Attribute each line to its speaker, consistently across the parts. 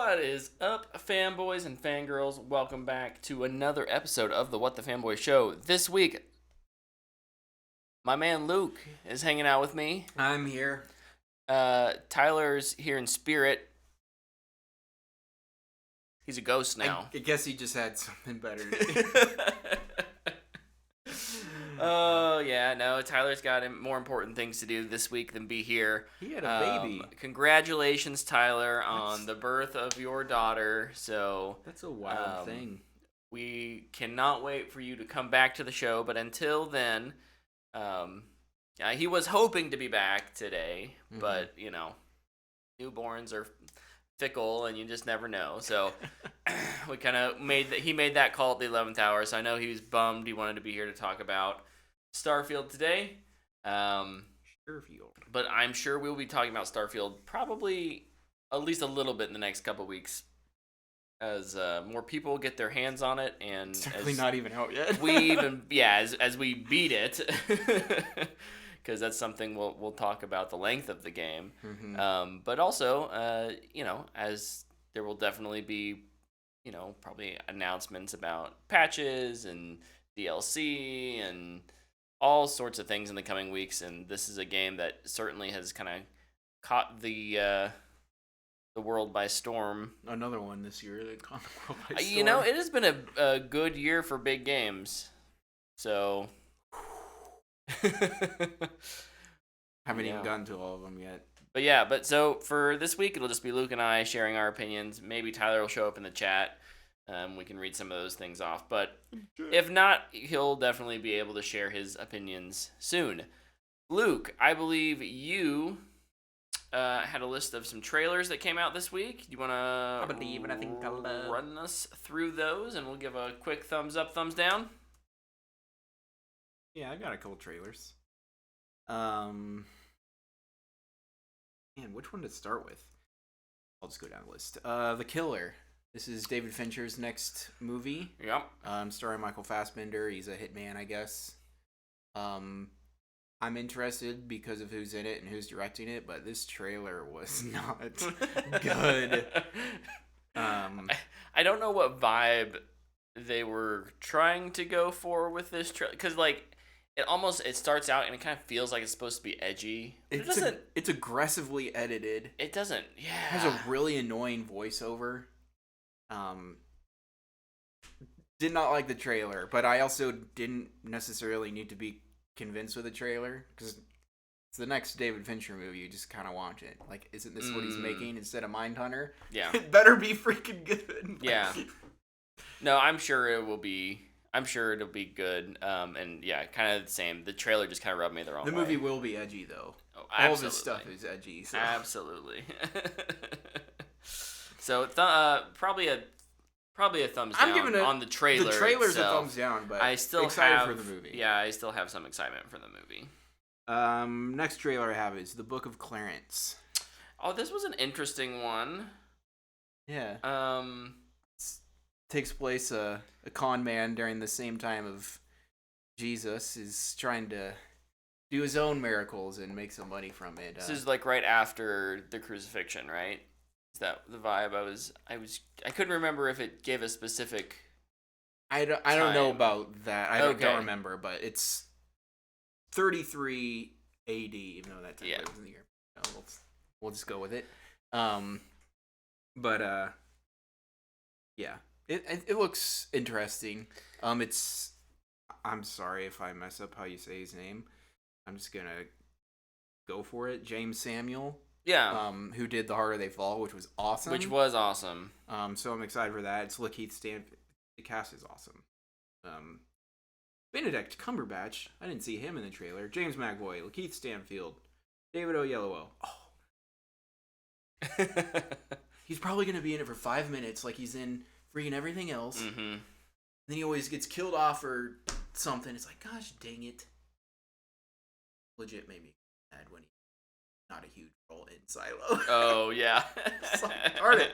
Speaker 1: What is up, fanboys and fangirls? Welcome back to another episode of the What the Fanboy Show. This week, my man Luke is hanging out with me.
Speaker 2: I'm here.
Speaker 1: Tyler's here in spirit. He's a ghost now.
Speaker 2: I guess he just had something better to do.
Speaker 1: Oh, yeah, no, Tyler's got more important things to do this week than be here.
Speaker 2: He had a baby.
Speaker 1: Congratulations, Tyler, on the birth of your daughter. So
Speaker 2: That's a wild thing.
Speaker 1: We cannot wait for you to come back to the show, but until then, he was hoping to be back today, but, you know, newborns are fickle and you just never know. So we kind of he made that call at the 11th hour, so I know he was bummed. He wanted to be here to talk about Starfield today.
Speaker 2: Starfield.
Speaker 1: But I'm sure we'll be talking about Starfield probably at least a little bit in the next couple weeks as more people get their hands on it, and
Speaker 2: it's definitely not even out yet.
Speaker 1: as we beat it, because that's something we'll talk about the length of the game.
Speaker 2: Mm-hmm.
Speaker 1: But also, as there will definitely be, probably announcements about patches and DLC and all sorts of things in the coming weeks. And this is a game that certainly has kind of caught the world by storm.
Speaker 2: Another one this year that caught the world by storm.
Speaker 1: It has been a good year for big games. So
Speaker 2: haven't even gotten to all of them yet.
Speaker 1: But so for this week, it'll just be Luke and I sharing our opinions. Maybe Tyler will show up in the chat. We can read some of those things off. But if not, he'll definitely be able to share his opinions soon. Luke, I believe you had a list of some trailers that came out this week. Do you want to run us through those, and we'll give a quick thumbs up, thumbs down?
Speaker 2: Yeah, I got a couple trailers. Man, which one to start with? I'll just go down the list. The Killer. This is David Fincher's next movie.
Speaker 1: Yep.
Speaker 2: Starring Michael Fassbender. He's a hitman, I guess. I'm interested because of who's in it and who's directing it, but this trailer was not good.
Speaker 1: I don't know what vibe they were trying to go for with this trailer, because it starts out and it kind of feels like it's supposed to be edgy. It doesn't.
Speaker 2: It's aggressively edited.
Speaker 1: It doesn't. Yeah.
Speaker 2: It has a really annoying voiceover. Did not like the trailer, but I also didn't necessarily need to be convinced with the trailer because it's the next David Fincher movie. You just kind of watch it. Like, isn't this what he's making instead of Mindhunter?
Speaker 1: Yeah.
Speaker 2: It better be freaking good.
Speaker 1: Yeah. No, I'm sure it will be. I'm sure it'll be good. And yeah, kind of the same. The trailer just kind of rubbed me the wrong way.
Speaker 2: The movie will be edgy, though.
Speaker 1: Oh,
Speaker 2: all of this stuff is edgy. So.
Speaker 1: Absolutely. So probably a thumbs down. I'm giving on the trailer.
Speaker 2: The trailer's
Speaker 1: itself.
Speaker 2: A thumbs down, but
Speaker 1: I still
Speaker 2: excited
Speaker 1: have,
Speaker 2: for the movie.
Speaker 1: Yeah, I still have some excitement for the movie.
Speaker 2: Next trailer I have is The Book of Clarence.
Speaker 1: Oh, this was an interesting one.
Speaker 2: Yeah. Takes place a con man during the same time of Jesus is trying to do his own miracles and make some money from it.
Speaker 1: This is like right after the crucifixion, right? Is that the vibe? I couldn't remember if it gave a specific. I
Speaker 2: don't know about that. I don't remember, but it's 33 AD, even though that takes place in the year. We'll just go with it. Yeah, it looks interesting. I'm sorry if I mess up how you say his name. I'm just gonna go for it. James Samuel.
Speaker 1: Yeah.
Speaker 2: Who did The Harder They Fall, which was awesome.
Speaker 1: Which was awesome.
Speaker 2: So I'm excited for that. It's Lakeith Stanfield. The cast is awesome. Benedict Cumberbatch. I didn't see him in the trailer. James McAvoy, Lakeith Stanfield, David Oyelowo. Oh. He's probably going to be in it for 5 minutes like he's in freaking everything else.
Speaker 1: Mm-hmm.
Speaker 2: Then he always gets killed off or something. It's like, gosh dang it. Legit made me mad when he not a huge role in Silo.
Speaker 1: Oh, yeah.
Speaker 2: Darn it.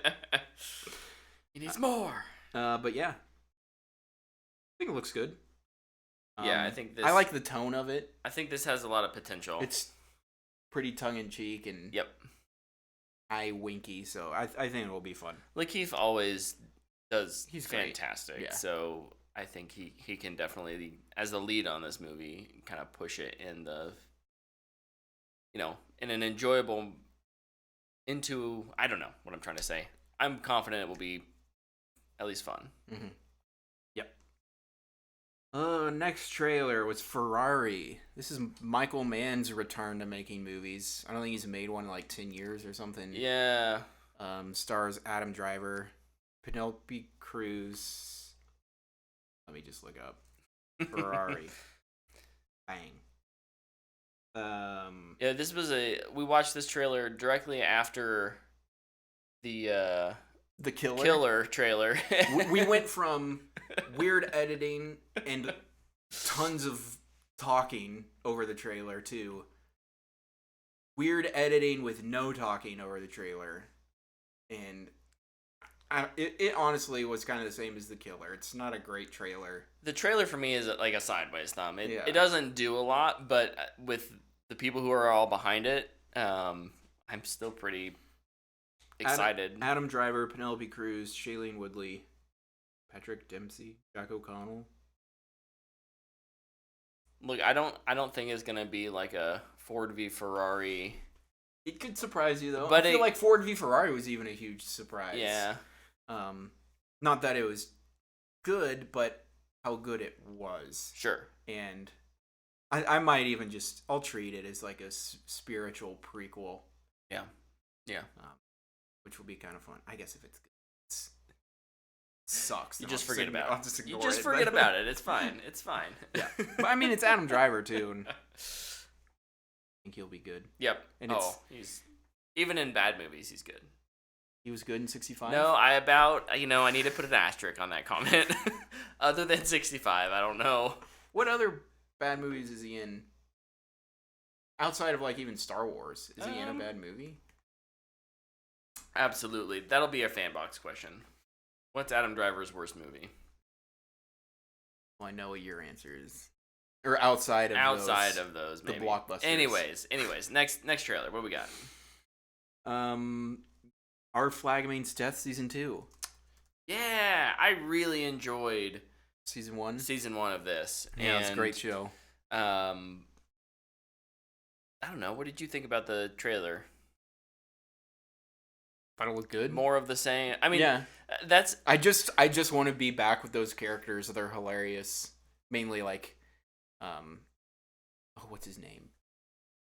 Speaker 1: He needs more.
Speaker 2: But yeah. I think it looks good.
Speaker 1: Yeah, I think this...
Speaker 2: I like the tone of it.
Speaker 1: I think this has a lot of potential.
Speaker 2: It's pretty tongue-in-cheek and...
Speaker 1: Yep.
Speaker 2: eye winky, so I think it'll be fun.
Speaker 1: Lakeith always does
Speaker 2: He's
Speaker 1: fantastic.
Speaker 2: great. Yeah.
Speaker 1: So I think he can definitely, as the lead on this movie, kind of push it in the, in an enjoyable, I don't know what I'm trying to say. I'm confident it will be at least fun.
Speaker 2: Mm-hmm. Yep. Next trailer was Ferrari. This is Michael Mann's return to making movies. I don't think he's made one in like 10 years or something.
Speaker 1: Yeah.
Speaker 2: Stars Adam Driver, Penelope Cruz. Let me just look up Ferrari. Bang.
Speaker 1: Yeah, we watched this trailer directly after the killer trailer.
Speaker 2: We went from weird editing and tons of talking over the trailer to weird editing with no talking over the trailer, and it honestly was kind of the same as the killer. It's not a great trailer.
Speaker 1: The trailer for me is like a sideways thumb. It
Speaker 2: Yeah.
Speaker 1: doesn't do a lot, but with the people who are all behind it, I'm still pretty excited.
Speaker 2: Adam Driver, Penelope Cruz, Shailene Woodley, Patrick Dempsey, Jack O'Connell.
Speaker 1: Look, I don't think it's gonna be like a Ford v Ferrari.
Speaker 2: It could surprise you though.
Speaker 1: But
Speaker 2: I feel like Ford v Ferrari was even a huge surprise.
Speaker 1: Yeah.
Speaker 2: Not that it was good, but how good it was.
Speaker 1: Sure.
Speaker 2: And I might even I'll treat it as like a spiritual prequel.
Speaker 1: Yeah. Yeah.
Speaker 2: Which will be kind of fun. I guess if it's good. It sucks.
Speaker 1: You just forget about it.
Speaker 2: You just forget
Speaker 1: about it. It's fine. It's fine.
Speaker 2: Yeah. But I mean, it's Adam Driver too, and I think he'll be good.
Speaker 1: Yep.
Speaker 2: And
Speaker 1: he's even in bad movies, he's good.
Speaker 2: He was good in 65?
Speaker 1: No, I need to put an asterisk on that comment. Other than 65, I don't know.
Speaker 2: What other bad movies is he in? Outside of like even Star Wars, is he in a bad movie?
Speaker 1: Absolutely. That'll be a fan box question. What's Adam Driver's worst movie?
Speaker 2: Well, I know what your answer is. Or outside of
Speaker 1: those,
Speaker 2: the
Speaker 1: maybe.
Speaker 2: blockbusters.
Speaker 1: Anyways, next trailer. What we got?
Speaker 2: Our Flag Means Death Season 2.
Speaker 1: Yeah, I really enjoyed
Speaker 2: Season 1
Speaker 1: of this.
Speaker 2: Yeah, it's a great show.
Speaker 1: I don't know. What did you think about the trailer?
Speaker 2: Thought it looked good.
Speaker 1: More of the same. I mean,
Speaker 2: yeah.
Speaker 1: That's.
Speaker 2: I just want to be back with those characters. They're hilarious. Mainly like, what's his name?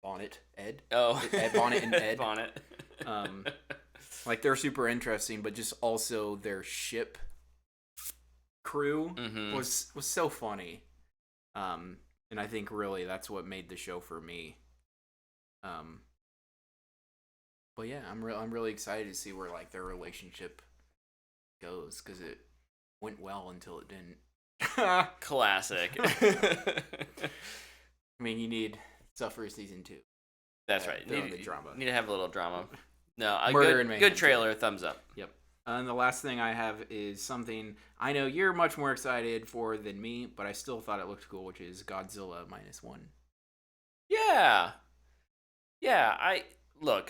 Speaker 2: Bonnet Ed.
Speaker 1: Oh,
Speaker 2: Bonnet and Ed.
Speaker 1: Bonnet.
Speaker 2: Like they're super interesting, but just also their ship crew was so funny. And I think really that's what made the show for me. But yeah, I'm really excited to see where like their relationship goes, because it went well until it didn't.
Speaker 1: Classic.
Speaker 2: I mean, you need stuff for season 2.
Speaker 1: That's right.
Speaker 2: Need the drama.
Speaker 1: Need to have a little drama. No, a good trailer. Thumbs up.
Speaker 2: Yep. And the last thing I have is something I know you're much more excited for than me, but I still thought it looked cool, which is Godzilla -1.
Speaker 1: Yeah. Yeah,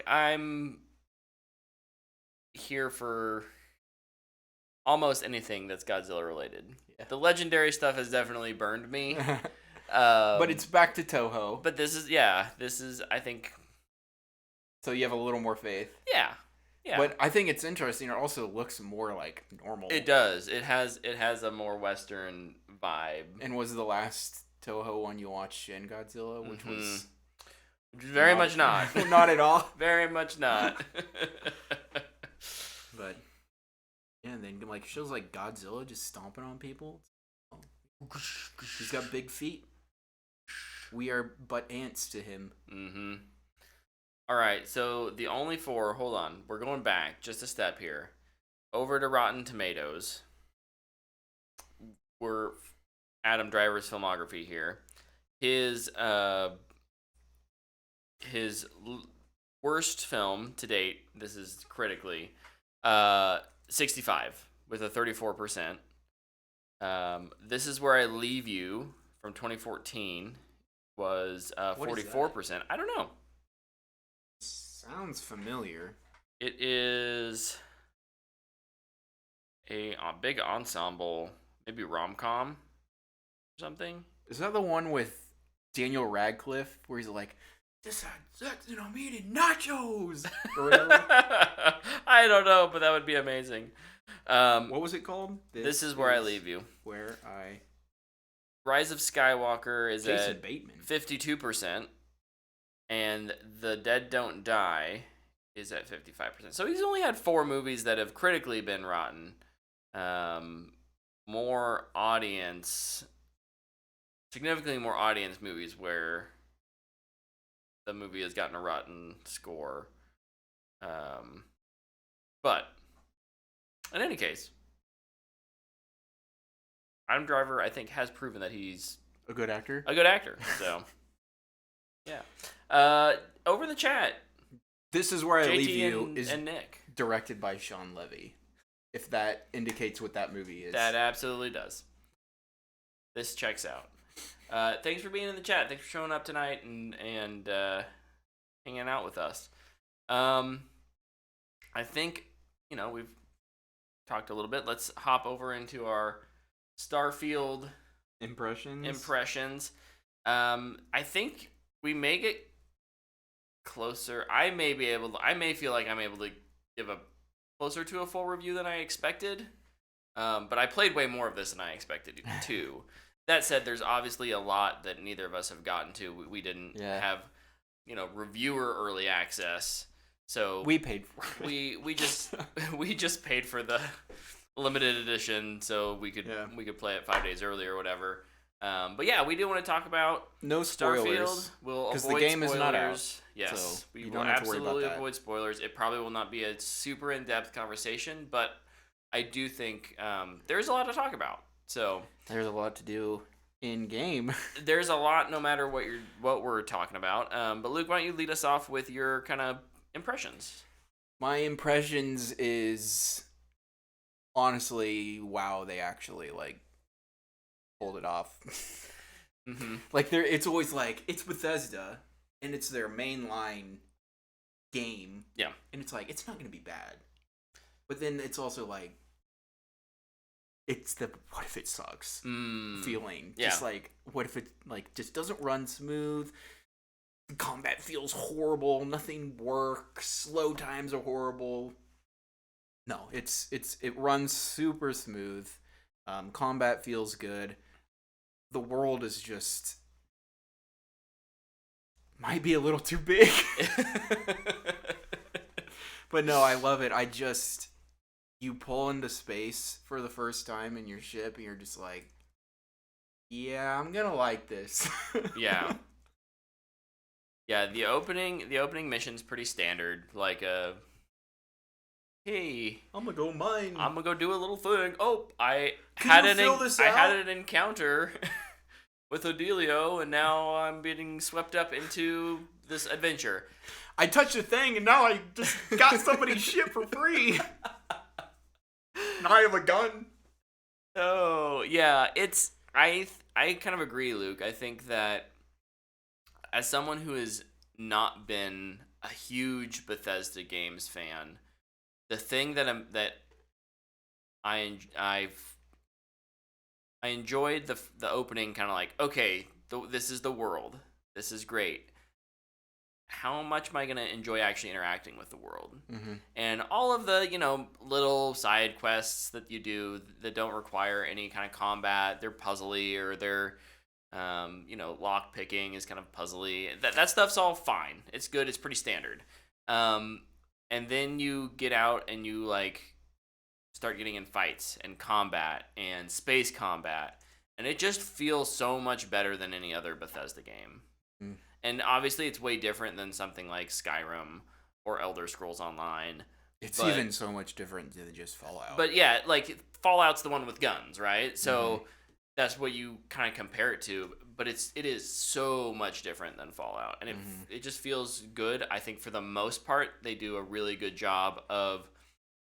Speaker 1: I'm here for almost anything that's Godzilla related. Yeah. The legendary stuff has definitely burned me.
Speaker 2: But it's back to Toho.
Speaker 1: But this is, I think.
Speaker 2: So you have a little more faith.
Speaker 1: Yeah. Yeah.
Speaker 2: But I think it's interesting. It also looks more like normal.
Speaker 1: It does. It has a more Western vibe.
Speaker 2: And was the last Toho one you watched Shin Godzilla, which was
Speaker 1: very much not.
Speaker 2: Not at all.
Speaker 1: Very much not.
Speaker 2: But yeah, and then like shows like Godzilla just stomping on people. He's got big feet. We are but ants to him.
Speaker 1: Mm-hmm. All right, so the only 4. Hold on, we're going back just a step here, over to Rotten Tomatoes. We're Adam Driver's filmography here. His worst film to date. This is critically 65 with a 34%. This Is Where I Leave You from 2014 was 44%. I don't know.
Speaker 2: Sounds familiar.
Speaker 1: It is a big ensemble, maybe rom-com or something.
Speaker 2: Is that the one with Daniel Radcliffe where he's like, "This that's I'm eating nachos" or whatever?
Speaker 1: I don't know, but that would be amazing.
Speaker 2: What was it called?
Speaker 1: This is Where I Leave You.
Speaker 2: Where I
Speaker 1: Rise of Skywalker is
Speaker 2: Jason
Speaker 1: at
Speaker 2: Bateman.
Speaker 1: 52%, and The Dead Don't Die is at 55%. So he's only had 4 movies that have critically been rotten. More audience, significantly more audience movies where the movie has gotten a rotten score. But in any case, Adam Driver, I think, has proven that he's
Speaker 2: A good actor.
Speaker 1: a good actor. So, yeah. Over in the chat,
Speaker 2: This is Where I Leave
Speaker 1: JT
Speaker 2: You is
Speaker 1: and Nick.
Speaker 2: directed by Sean Levy. If that indicates what that movie is.
Speaker 1: That absolutely does. This checks out. Thanks for being in the chat. Thanks for showing up tonight and hanging out with us. I think, we've talked a little bit. Let's hop over into our Starfield impressions. I think we may get closer. I may feel like I'm able to give a closer to a full review than I expected. But I played way more of this than I expected to. That said, there's obviously a lot that neither of us have gotten to. We didn't have, reviewer early access. So
Speaker 2: we paid for
Speaker 1: it. We just paid for the limited edition so we could play it 5 days early or whatever. But yeah, we do want to talk about
Speaker 2: no spoilers.
Speaker 1: Starfield. We'll avoid
Speaker 2: the game
Speaker 1: spoilers.
Speaker 2: is not out.
Speaker 1: Yes,
Speaker 2: so
Speaker 1: we will absolutely avoid spoilers. It probably will not be a super in-depth conversation, but I do think there's a lot to talk about. So
Speaker 2: there's a lot to do in game.
Speaker 1: There's a lot, no matter what we're talking about. But Luke, why don't you lead us off with your kind of impressions?
Speaker 2: My impressions is honestly, wow, they actually pulled it off.
Speaker 1: Mm-hmm.
Speaker 2: It's always it's Bethesda and it's their mainline game.
Speaker 1: Yeah,
Speaker 2: and it's it's not gonna be bad, but then it's also it's the what if it sucks feeling.
Speaker 1: Yeah.
Speaker 2: Just what if it just doesn't run smooth. The combat feels horrible. Nothing works. Slow times are horrible. No, it runs super smooth. Combat feels good. The world is just might be a little too big. But no, I love it. You pull into space for the first time in your ship and you're just yeah, I'm gonna like this.
Speaker 1: Yeah. Yeah, the opening mission's pretty standard. Hey,
Speaker 2: I'm gonna go mine.
Speaker 1: I'm gonna go do a little thing. Oh, I had an encounter with Odelio, and now I'm getting swept up into this adventure.
Speaker 2: I touched a thing, and now I just got somebody's ship for free. Now I have a gun.
Speaker 1: Oh yeah, I kind of agree, Luke. I think that as someone who has not been a huge Bethesda games fan, the thing that I enjoyed the opening, kind of okay, this is the world, this is great. How much am I gonna enjoy actually interacting with the world?
Speaker 2: Mm-hmm.
Speaker 1: And all of the little side quests that you do that don't require any kind of combat, they're puzzly, or they're lock picking is kind of puzzly. That stuff's all fine. It's good. It's pretty standard. And then you get out and you start getting in fights and combat and space combat, and it just feels so much better than any other Bethesda game.
Speaker 2: Mm.
Speaker 1: And obviously, it's way different than something like Skyrim or Elder Scrolls Online.
Speaker 2: It's even so much different than just Fallout.
Speaker 1: But yeah, Fallout's the one with guns, right? So that's what you kind of compare it to. But it is so much different than Fallout, and it just feels good. I think for the most part, they do a really good job of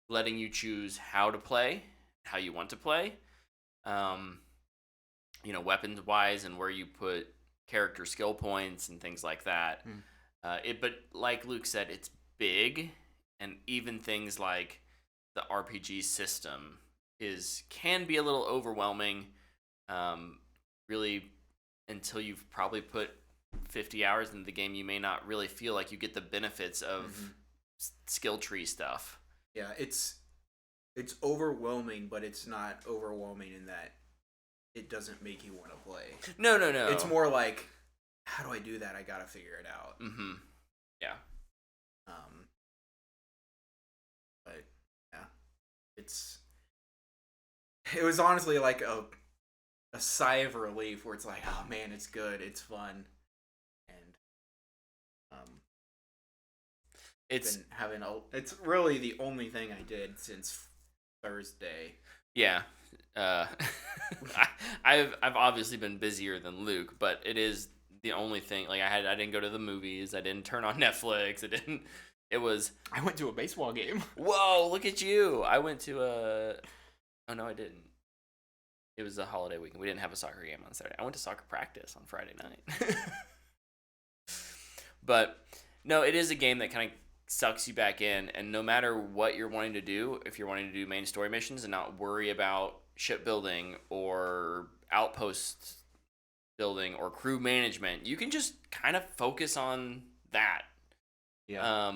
Speaker 1: letting you choose how to play, how you want to play, weapons wise, and where you put character skill points and things like that. But like Luke said, it's big. and even things like the RPG system can be a little overwhelming. Really, until you've probably put 50 hours into the game, you may not really feel like you get the benefits of skill tree stuff.
Speaker 2: Yeah, it's overwhelming, but it's not overwhelming in that it doesn't make you want to play.
Speaker 1: No.
Speaker 2: It's more like, how do I do that? I gotta figure it out.
Speaker 1: Mm-hmm. Yeah.
Speaker 2: But yeah, it was honestly like a sigh of relief where it's like, oh man, it's good, it's fun, and it's really the only thing I did since Thursday.
Speaker 1: Yeah. I've obviously been busier than Luke, but it is the only thing. Like I didn't go to the movies. I didn't turn on Netflix. I
Speaker 2: went to a baseball game.
Speaker 1: Whoa, look at you. I went to oh no, I didn't. It was a holiday weekend. We didn't have a soccer game on Saturday. I went to soccer practice on Friday night. But no, it is a game that kind of sucks you back in, and no matter what you're wanting to do, if you're wanting to do main story missions and not worry about shipbuilding or outpost building or crew management, you can just kind of focus on that.
Speaker 2: Yeah.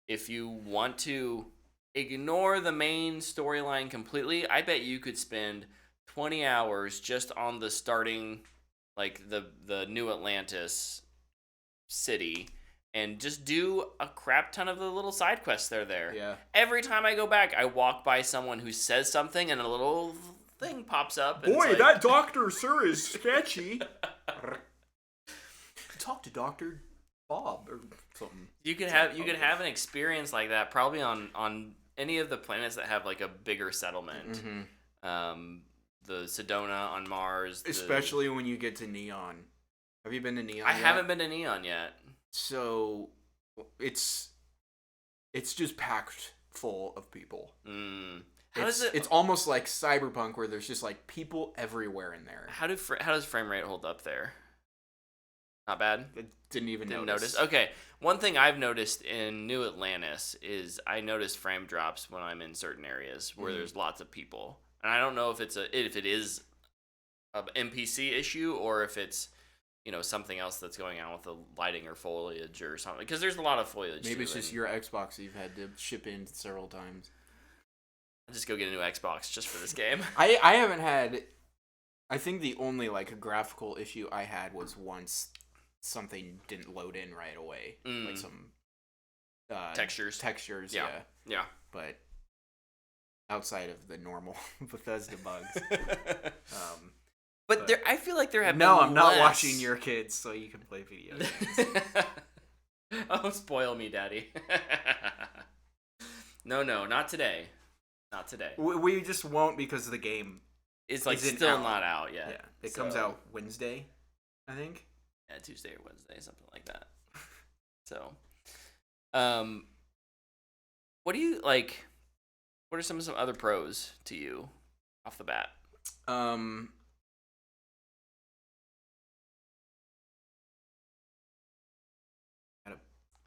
Speaker 1: If you want to ignore the main storyline completely, I bet you could spend 20 hours just on the starting, like the New Atlantis city, and just do a crap ton of the little side quests that are there.
Speaker 2: Yeah.
Speaker 1: Every time I go back, I walk by someone who says something, and a little thing pops up. And
Speaker 2: Boy, that doctor, sir, is sketchy. Talk to Dr. Bob or something.
Speaker 1: You could have an experience like that probably on any of the planets that have like a bigger settlement.
Speaker 2: Mm-hmm.
Speaker 1: The Sedona on Mars.
Speaker 2: Especially when you get to Neon. Have you been to Neon
Speaker 1: I
Speaker 2: yet?
Speaker 1: haven't been to Neon yet.
Speaker 2: So it's just packed full of people. It's almost like Cyberpunk, where there's just like people everywhere in there.
Speaker 1: How does frame rate hold up there? Not bad.
Speaker 2: I didn't notice.
Speaker 1: Okay, one thing I've noticed in New Atlantis is I notice frame drops when I'm in certain areas where there's lots of people, and I don't know if it is an NPC issue or if it's something else that's going on with the lighting or foliage or something, because there's a lot of foliage.
Speaker 2: Maybe it's just your Xbox you've had to ship in several times.
Speaker 1: I'll just go get a new Xbox just for this game.
Speaker 2: I haven't had. I think the only like graphical issue I had was once something didn't load in right away, like some
Speaker 1: textures. Yeah.
Speaker 2: But outside of the normal Bethesda bugs.
Speaker 1: But I feel like there have been
Speaker 2: No, I'm not
Speaker 1: less.
Speaker 2: watching your kids so you can play video games.
Speaker 1: Oh, spoil me, Daddy. No, not today. Not today.
Speaker 2: We just won't because the game
Speaker 1: is like still not out yet.
Speaker 2: Yeah, it comes out Wednesday, I think.
Speaker 1: Yeah, Tuesday or Wednesday, something like that. So, what do you like? What are some other pros to you off the bat?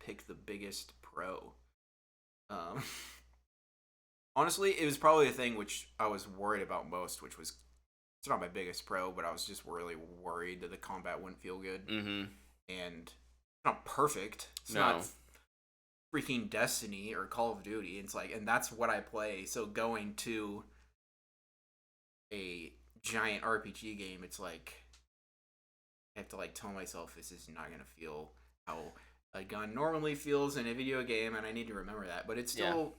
Speaker 2: Pick the biggest pro. Honestly, it was probably the thing which I was worried about most, which was, it's not my biggest pro, but I was just really worried that the combat wouldn't feel good.
Speaker 1: Mm-hmm.
Speaker 2: And it's not perfect. It's not freaking Destiny or Call of Duty. It's like, and that's what I play. So going to a giant RPG game, it's like I have to like tell myself this is not gonna feel how a gun normally feels in a video game, and I need to remember that. But it still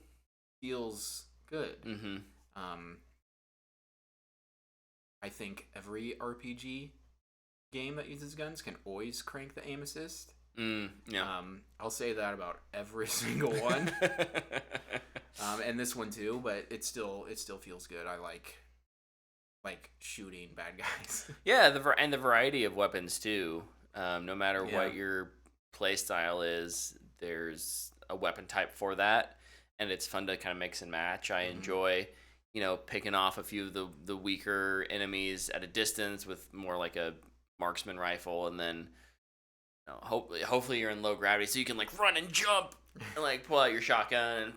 Speaker 2: feels good.
Speaker 1: Mm-hmm.
Speaker 2: I think every RPG game that uses guns can always crank the aim assist.
Speaker 1: Yeah.
Speaker 2: I'll say that about every single one. And this one too, but it still feels good. I like shooting bad guys.
Speaker 1: Yeah, the variety of weapons too. No matter what your play style is, there's a weapon type for that, and it's fun to kind of mix and match. I enjoy, picking off a few of the weaker enemies at a distance with more like a marksman rifle, and then hopefully you're in low gravity so you can like run and jump and like pull out your shotgun and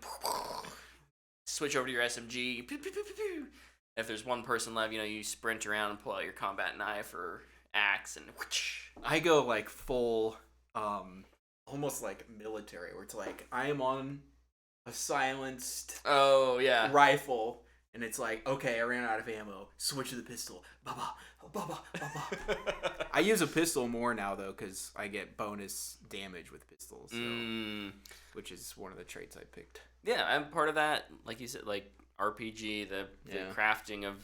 Speaker 1: switch over to your SMG. Pew, pew, pew, pew, pew. If there's one person left, you sprint around and pull out your combat knife or axe and whoosh.
Speaker 2: I go like full, almost like military, where it's like I am on a silenced rifle, and it's like, okay, I ran out of ammo. Switch to the pistol. Ba-ba, ba-ba, ba-ba. I use a pistol more now though, because I get bonus damage with pistols, so, which is one of the traits I picked.
Speaker 1: Yeah, I'm part of that. Like you said, like RPG, the crafting of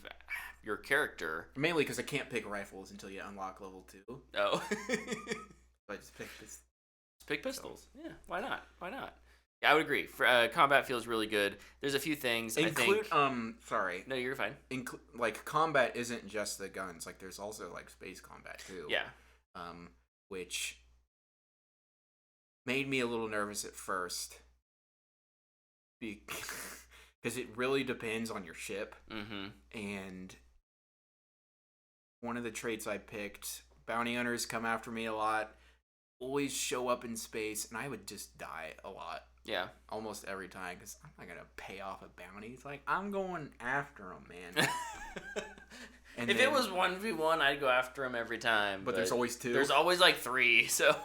Speaker 1: your character.
Speaker 2: Mainly because I can't pick rifles until you unlock level 2.
Speaker 1: Oh.
Speaker 2: I just pick pistols.
Speaker 1: Just pick pistols. Yeah, why not? Why not? Yeah, I would agree. Combat feels really good. There's a few things I think.
Speaker 2: Sorry.
Speaker 1: No, you're fine.
Speaker 2: Like combat isn't just the guns. Like there's also like space combat too.
Speaker 1: Yeah.
Speaker 2: Which made me a little nervous at first. Because it really depends on your ship. Mm-hmm. And one of the traits I picked, bounty hunters come after me a lot, always show up in space, and I would just die a lot.
Speaker 1: Yeah.
Speaker 2: Almost every time, because I'm not going to pay off a bounty. It's like, I'm going after him, man.
Speaker 1: And if it was 1v1, I'd go after him every time.
Speaker 2: But there's always 2.
Speaker 1: There's always like 3, so.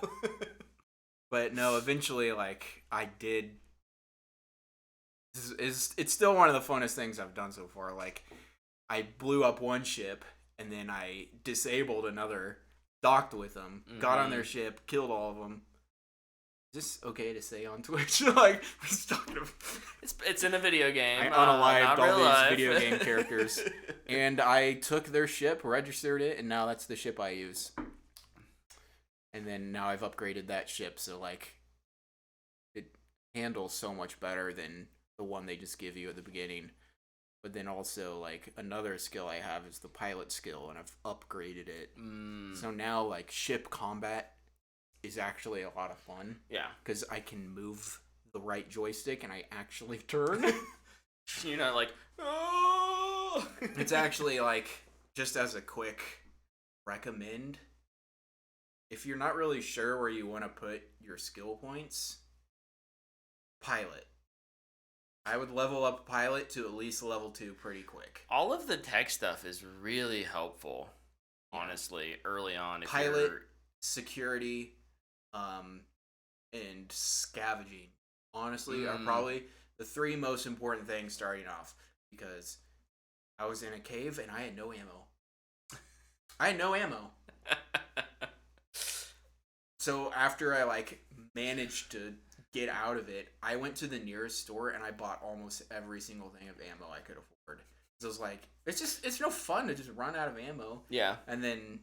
Speaker 2: But no, eventually, like, I did. It's still one of the funnest things I've done so far. Like, I blew up one ship, and then I disabled another, docked with them, got on their ship, killed all of them. Is this okay to say on Twitch? Like, we're just talking about...
Speaker 1: It's in a video game.
Speaker 2: I unalived all these video game characters. And I took their ship, registered it, and now that's the ship I use. And then now I've upgraded that ship, so, like, it handles so much better than the one they just give you at the beginning. But then also, like, another skill I have is the pilot skill, and I've upgraded it. So now, like, ship combat is actually a lot of fun.
Speaker 1: Yeah.
Speaker 2: Because I can move the right joystick and I actually turn.
Speaker 1: You're not like, oh!
Speaker 2: It's actually, like, just as a quick recommend, if you're not really sure where you want to put your skill points, pilot. I would level up pilot to at least level 2 pretty quick.
Speaker 1: All of the tech stuff is really helpful, honestly, early on.
Speaker 2: Pilot, security, and scavenging, honestly, are probably the 3 most important things starting off. Because I was in a cave and I had no ammo. So after I, like, managed to get out of it, I went to the nearest store and I bought almost every single thing of ammo I could afford. So I was like, it's no fun to just run out of ammo.
Speaker 1: Yeah.
Speaker 2: And then,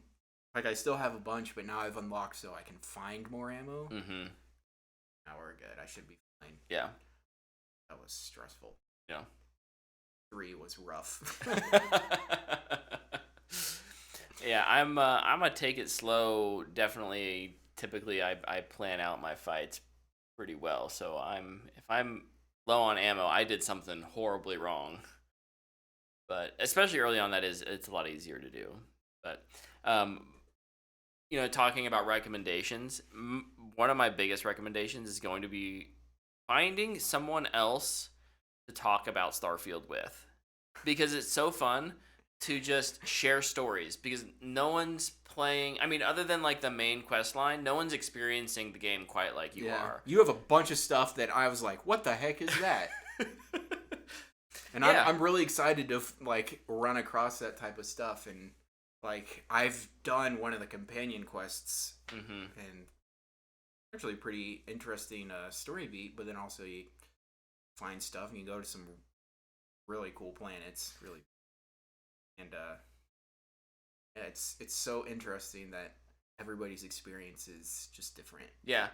Speaker 2: like, I still have a bunch, but now I've unlocked so I can find more ammo. Mm-hmm. Now we're good. I should be fine.
Speaker 1: Yeah.
Speaker 2: That was stressful.
Speaker 1: Yeah.
Speaker 2: 3 was rough.
Speaker 1: Yeah, I'm gonna take it slow. Definitely, typically, I plan out my fights pretty well. So if I'm low on ammo, I did something horribly wrong. But especially early on, it's a lot easier to do. But talking about recommendations, one of my biggest recommendations is going to be finding someone else to talk about Starfield with, because it's so fun to just share stories, because no one's playing, I mean, other than like the main quest line, no one's experiencing the game quite like you are.
Speaker 2: You have a bunch of stuff that I was like, what the heck is that? And I'm really excited to like run across that type of stuff. And like, I've done one of the companion quests, and actually pretty interesting story beat, but then also you find stuff and you go to some really cool planets, and it's so interesting that everybody's experience is just different.
Speaker 1: Yeah.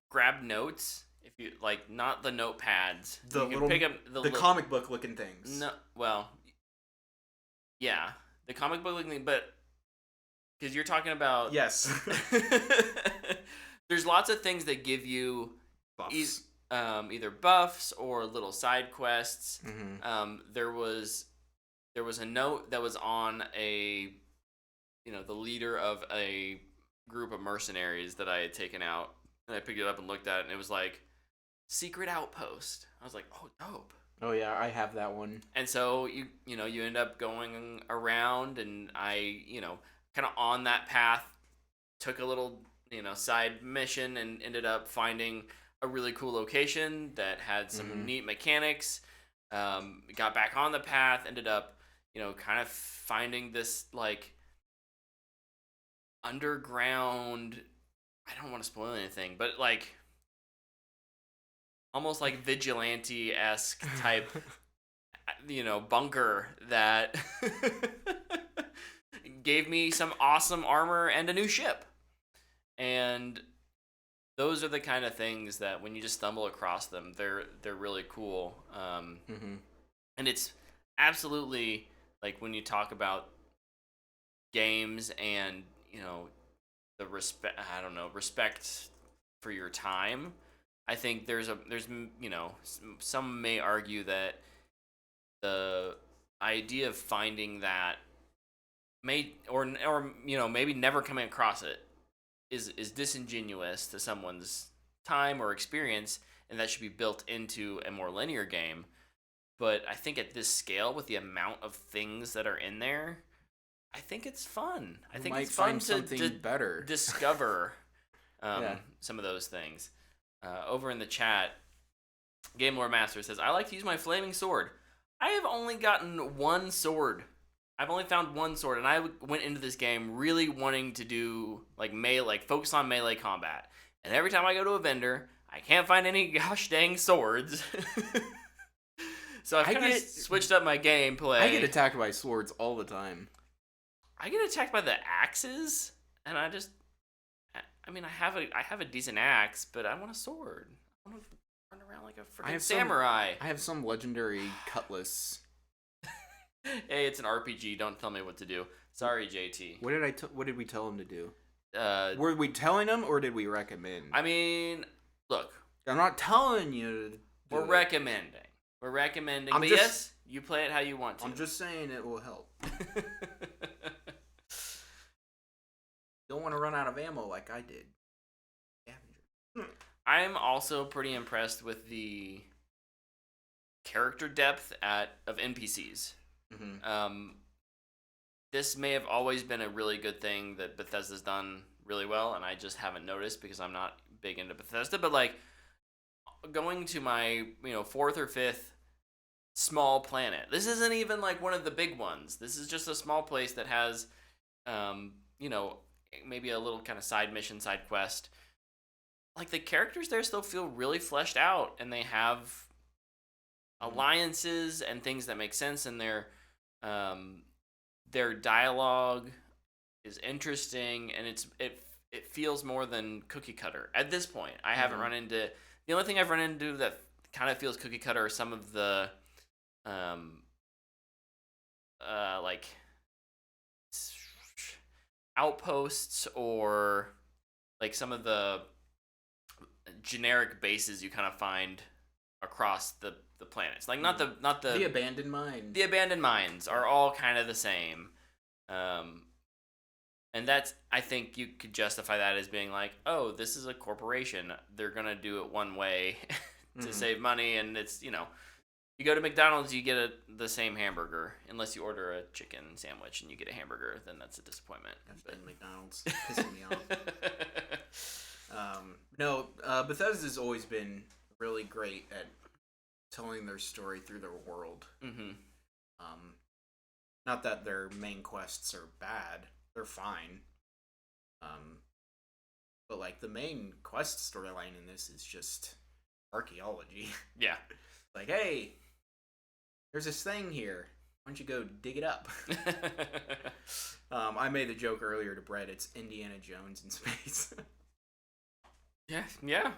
Speaker 1: Grab notes. If you like, not the notepads.
Speaker 2: The
Speaker 1: you can pick up the
Speaker 2: comic book looking things.
Speaker 1: No, well, yeah, the comic book looking thing, but because you're talking about
Speaker 2: yes,
Speaker 1: there's lots of things that give you
Speaker 2: buffs.
Speaker 1: Either buffs or little side quests. There was a note that was on the leader of a group of mercenaries that I had taken out, and I picked it up and looked at it, and it was like, secret outpost. I was like, oh, dope.
Speaker 2: Oh yeah, I have that one.
Speaker 1: And so you end up going around, and I kind of on that path took a little side mission and ended up finding a really cool location that had some neat mechanics. Got back on the path, ended up kind of finding this like underground. I don't want to spoil anything, but like almost like vigilante-esque type bunker that gave me some awesome armor and a new ship. And those are the kind of things that when you just stumble across them, they're really cool. And it's absolutely like when you talk about games and the respect for your time. I think there's some may argue that the idea of finding that may or maybe never coming across it is disingenuous to someone's time or experience, and that should be built into a more linear game. But I think at this scale, with the amount of things that are in there, I think it's fun. I think it's fun to
Speaker 2: better
Speaker 1: discover some of those things. Over in the chat, Game Lore Master says, I like to use my flaming sword. I have only gotten one sword. I've only found one sword, and I went into this game really wanting to do focus on melee combat. And every time I go to a vendor, I can't find any gosh dang swords. So I've kind of switched up my gameplay.
Speaker 2: I get attacked by swords all the time.
Speaker 1: I get attacked by the axes, and I have a decent axe, but I want a sword. I want to run around like a freaking samurai.
Speaker 2: I have some legendary cutlass.
Speaker 1: Hey, it's an RPG. Don't tell me what to do. Sorry, JT.
Speaker 2: What did we tell him to do? Were we telling him or did we recommend?
Speaker 1: I mean, look.
Speaker 2: I'm not telling you.
Speaker 1: We're recommending. But yes, you play it how you want to.
Speaker 2: I'm just saying it will help. Don't want to run out of ammo like I did.
Speaker 1: I'm also pretty impressed with the character depth of NPCs. This may have always been a really good thing that Bethesda's done really well, and I just haven't noticed because I'm not big into Bethesda. But like going to my fourth or fifth small planet, this isn't even like one of the big ones. This is just a small place that has maybe a little kind of side mission, side quest. Like the characters there still feel really fleshed out, and they have alliances and things that make sense, and their dialogue is interesting, and it feels more than cookie cutter at this point. I haven't run into the only thing I've run into that kind of feels cookie cutter are some of the like outposts or like some of the generic bases you kind of find across the planets. Like not the
Speaker 2: abandoned mines.
Speaker 1: The abandoned mines are all kind of the same. And that's, I think you could justify that as being like, oh, this is a corporation. They're going to do it one way to save money. And it's, you go to McDonald's, you get the same hamburger. Unless you order a chicken sandwich and you get a hamburger, then that's a disappointment.
Speaker 2: That's been McDonald's. Pissing me off. No, Bethesda's always been really great at telling their story through their world. Not that their main quests are bad. They're fine. But like the main quest storyline in this is just archaeology.
Speaker 1: Yeah.
Speaker 2: Like, hey, there's this thing here. Why don't you go dig it up? I made the joke earlier to Brett. It's Indiana Jones in space.
Speaker 1: Yeah.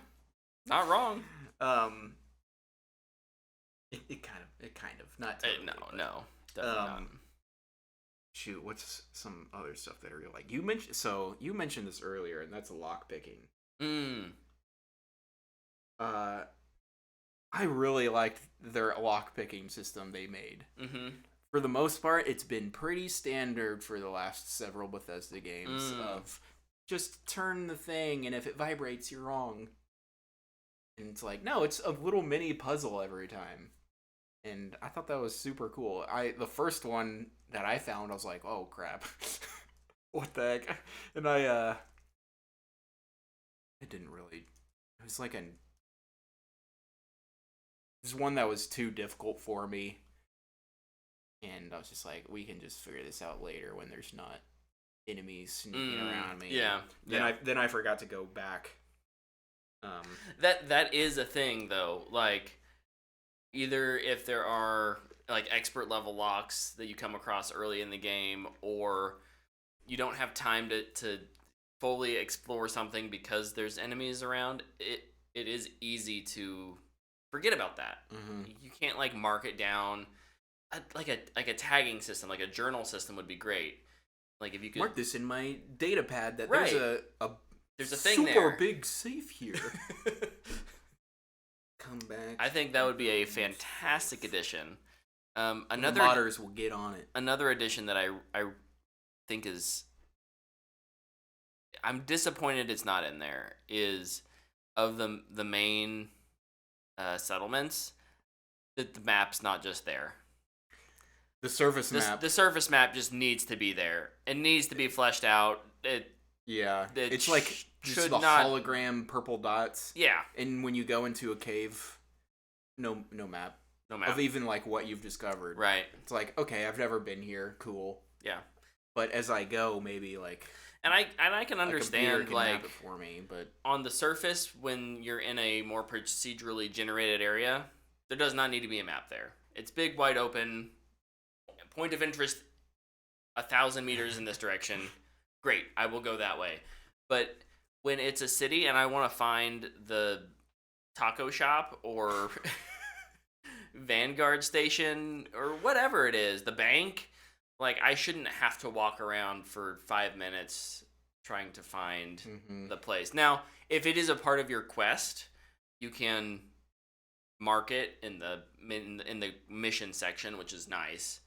Speaker 1: Not wrong.
Speaker 2: It kind of not totally,
Speaker 1: no, definitely not.
Speaker 2: Shoot, what's some other stuff that are real? Like you mentioned this earlier, and that's lock picking. I really liked their lock picking system they made. For the most part, it's been pretty standard for the last several Bethesda games of just turn the thing, and if it vibrates, you're wrong. And it's like, no, it's a little mini puzzle every time. And I thought that was super cool. The first one that I found, I was like, oh crap. What the heck? And it didn't really, it was like there's one that was too difficult for me. And I was just like, we can just figure this out later when there's not enemies sneaking around me.
Speaker 1: Yeah.
Speaker 2: Then I forgot to go back.
Speaker 1: That is a thing though. Like, either if there are like expert level locks that you come across early in the game, or you don't have time to fully explore something because there's enemies around, it is easy to forget about that. You can't like mark it down. Like a tagging system, like a journal system would be great. Like if you could
Speaker 2: mark this in my data pad that
Speaker 1: Right.
Speaker 2: there's a
Speaker 1: thing
Speaker 2: super
Speaker 1: there.
Speaker 2: big safe here. Come back.
Speaker 1: I think that would be a fantastic addition. Another
Speaker 2: the modders will get on it.
Speaker 1: Another addition that I think is, I'm disappointed it's not in there, is of the main settlements, that the map's not just there.
Speaker 2: The surface map.
Speaker 1: The surface map just needs to be there. It needs to be fleshed out.
Speaker 2: It's like just the hologram purple dots.
Speaker 1: Yeah.
Speaker 2: And when you go into a cave, no map.
Speaker 1: No map.
Speaker 2: Of even like what you've discovered.
Speaker 1: Right.
Speaker 2: It's like, okay, I've never been here. Cool.
Speaker 1: Yeah.
Speaker 2: But as I go, maybe like.
Speaker 1: And I can understand
Speaker 2: can
Speaker 1: like
Speaker 2: map it for me, but
Speaker 1: on the surface, when you're in a more procedurally generated area, there does not need to be a map there. It's big, wide open. Point of interest, 1,000 meters in this direction. Great, I will go that way. But when it's a city and I want to find the taco shop or Vanguard station or whatever it is, the bank, like I shouldn't have to walk around for 5 minutes trying to find the place. Now, if it is a part of your quest, you can mark it in the mission section, which is nice.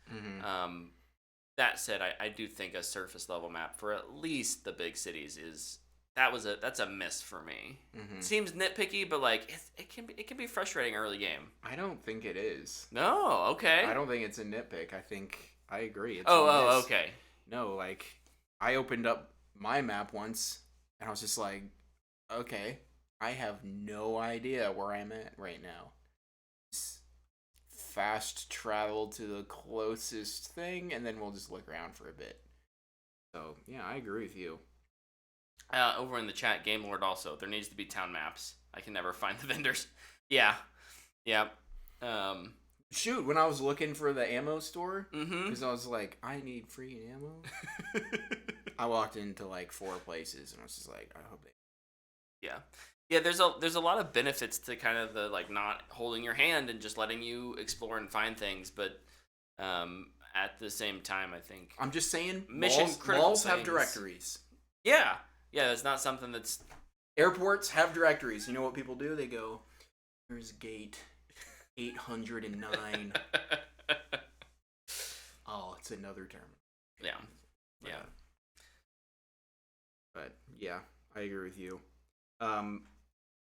Speaker 1: That said, I do think a surface level map for at least the big cities that's a miss for me. It seems nitpicky, but like it can be frustrating early game.
Speaker 2: I don't think it is.
Speaker 1: No, okay.
Speaker 2: I don't think it's a nitpick. I think I agree. It's
Speaker 1: okay.
Speaker 2: No, like I opened up my map once and I was just like, okay, I have no idea where I'm at right now. Fast travel to the closest thing, and then we'll just look around for a bit. So yeah, I agree with you.
Speaker 1: Over in the chat, Game Lord also, there needs to be town maps. I can never find the vendors. Yeah.
Speaker 2: Shoot, when I was looking for the ammo store, because I was like, I need free ammo. I walked into like 4 places, and I was just like, I hope they.
Speaker 1: Yeah, there's a lot of benefits to kind of the like not holding your hand and just letting you explore and find things, but at the same time, I think
Speaker 2: I'm just saying,
Speaker 1: critical
Speaker 2: malls have directories.
Speaker 1: Yeah, that's not something that's.
Speaker 2: Airports have directories. You know what people do? They go, "Here's gate 809." Oh, it's another term.
Speaker 1: Yeah.
Speaker 2: But yeah, I agree with you.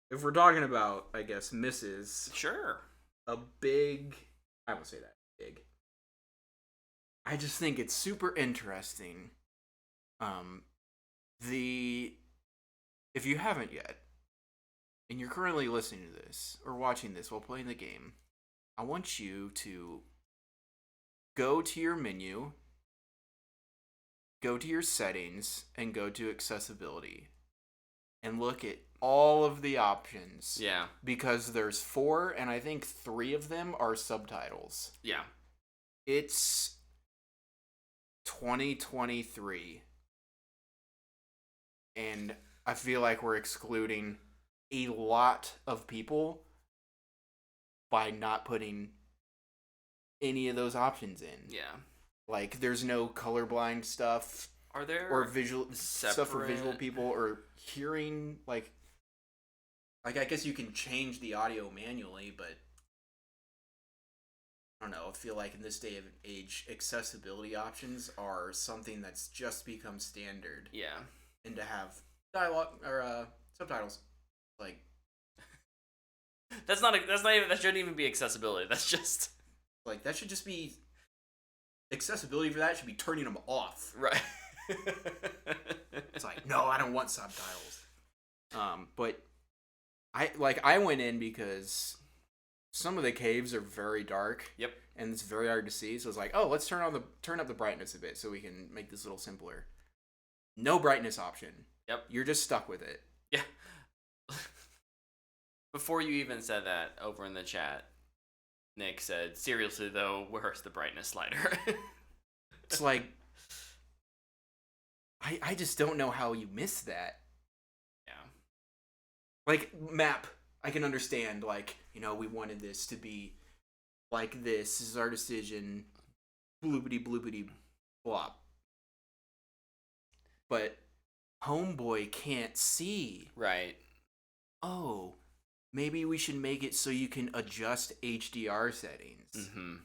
Speaker 2: If we're talking about, I guess, misses.
Speaker 1: Sure.
Speaker 2: I won't say that big. I just think it's super interesting. If you haven't yet, and you're currently listening to this or watching this while playing the game, I want you to go to your menu, go to your settings, and go to accessibility, and look at all of the options.
Speaker 1: Yeah.
Speaker 2: Because there's 4, and I think 3 of them are subtitles.
Speaker 1: Yeah.
Speaker 2: It's 2023. And I feel like we're excluding a lot of people by not putting any of those options in.
Speaker 1: Yeah.
Speaker 2: Like, there's no colorblind stuff.
Speaker 1: Are there
Speaker 2: or visual stuff for visual people or hearing like I guess you can change the audio manually, but I don't know. I feel like in this day of age, accessibility options are something that's just become standard.
Speaker 1: Yeah.
Speaker 2: And to have dialogue or subtitles, like
Speaker 1: That's not even, that shouldn't even be accessibility. That's just
Speaker 2: Like, that should just be accessibility for that should be turning them off.
Speaker 1: right.
Speaker 2: It's like, no, I don't want subtitles. But I went in because some of the caves are very dark.
Speaker 1: Yep.
Speaker 2: And it's very hard to see. So it's like, oh, let's turn up the brightness a bit so we can make this a little simpler. No brightness option.
Speaker 1: Yep.
Speaker 2: You're just stuck with it.
Speaker 1: Yeah. Before you even said that, over in the chat, Nick said, seriously though, where's the brightness slider?
Speaker 2: It's like, I just don't know how you miss that.
Speaker 1: Yeah.
Speaker 2: Like, map, I can understand, like, we wanted this to be like this. This is our decision. Bloopity bloopity blop. But Homeboy can't see.
Speaker 1: Right.
Speaker 2: Oh, maybe we should make it so you can adjust HDR settings.
Speaker 1: Mm-hmm.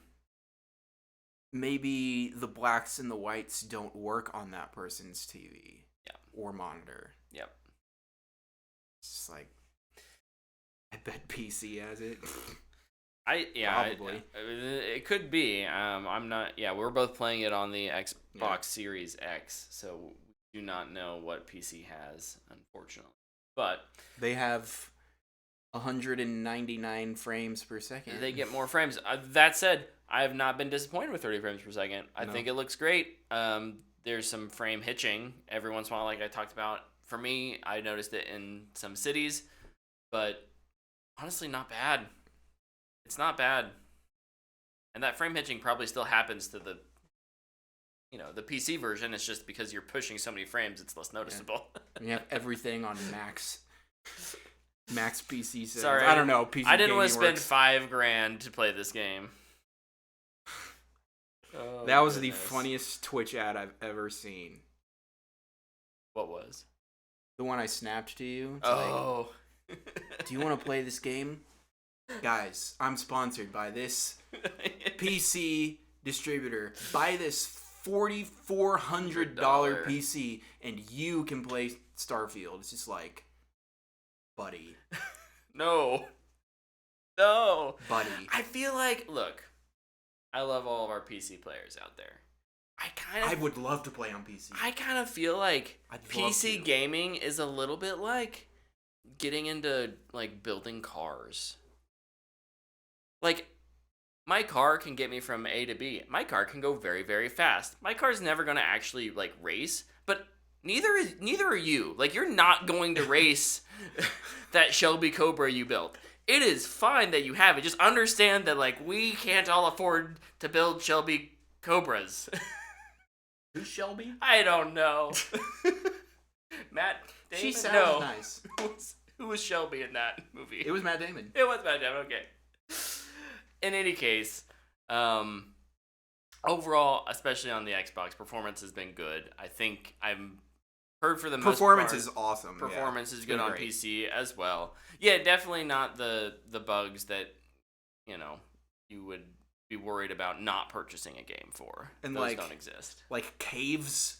Speaker 2: Maybe the blacks and the whites don't work on that person's TV.
Speaker 1: Yeah.
Speaker 2: Or monitor.
Speaker 1: Yep.
Speaker 2: It's just like, I bet PC has it.
Speaker 1: Probably. It could be. I'm not. Yeah, we're both playing it on the Xbox Series X, so we do not know what PC has, unfortunately. But
Speaker 2: they have 199 frames per second.
Speaker 1: They get more frames. That said, I have not been disappointed with 30 frames per second. I think it looks great. There's some frame hitching every once in a while, like I talked about. For me, I noticed it in some cities, but honestly, not bad. It's not bad. And that frame hitching probably still happens to the PC version. It's just because you're pushing so many frames, it's less noticeable.
Speaker 2: And you have everything on max PC settings.
Speaker 1: Sorry,
Speaker 2: I don't know. PC
Speaker 1: I didn't want to spend
Speaker 2: works.
Speaker 1: $5,000 to play this game.
Speaker 2: That was the funniest Twitch ad I've ever seen.
Speaker 1: What was?
Speaker 2: The one I snapped to you. It's like, do you want to play this game? Guys, I'm sponsored by this PC distributor. Buy this $4,400 PC and you can play Starfield. It's just like, buddy.
Speaker 1: No.
Speaker 2: Buddy.
Speaker 1: I feel like, look, I love all of our PC players out there.
Speaker 2: I would love to play on PC.
Speaker 1: I kind of feel like PC gaming is a little bit like getting into, like, building cars. Like, my car can get me from A to B. My car can go very, very fast. My car's never going to actually, like, race, but neither are you. Like, you're not going to race that Shelby Cobra you built. It is fine that you have it. Just understand that, like, we can't all afford to build Shelby Cobras.
Speaker 2: Who's Shelby?
Speaker 1: I don't know. Matt Damon?
Speaker 2: She sounds nice.
Speaker 1: Who was Shelby in that movie?
Speaker 2: It was Matt Damon.
Speaker 1: It was Matt Damon, okay. In any case, overall, especially on the Xbox, performance has been good. I think I've heard for the most part.
Speaker 2: Performance is awesome.
Speaker 1: Performance is good on PC as well. Yeah, definitely not the bugs that, you would be worried about not purchasing a game for.
Speaker 2: And
Speaker 1: those don't exist.
Speaker 2: Like, caves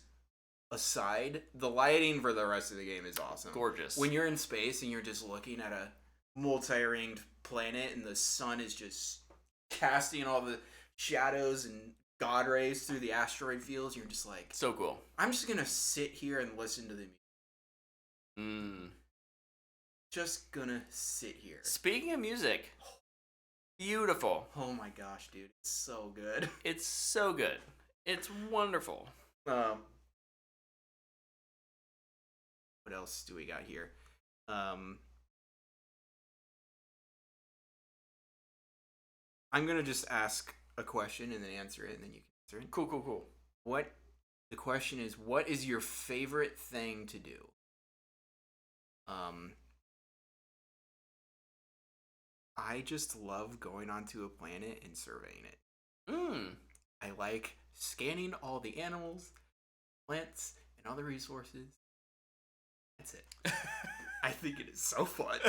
Speaker 2: aside, the lighting for the rest of the game is awesome.
Speaker 1: Gorgeous.
Speaker 2: When you're in space and you're just looking at a multi-ringed planet and the sun is just casting all the shadows and god rays through the asteroid fields, you're just like,
Speaker 1: so cool.
Speaker 2: I'm just gonna sit here and listen to the music. Just gonna sit here.
Speaker 1: Speaking of music, beautiful.
Speaker 2: Oh my gosh, dude, it's so good.
Speaker 1: It's so good. It's wonderful.
Speaker 2: What else do we got here? I'm gonna just ask a question and then answer it, and then you can answer it.
Speaker 1: Cool.
Speaker 2: The question is, what is your favorite thing to do? I just love going onto a planet and surveying it. I like scanning all the animals, plants, and other resources. That's it. I think it is so fun.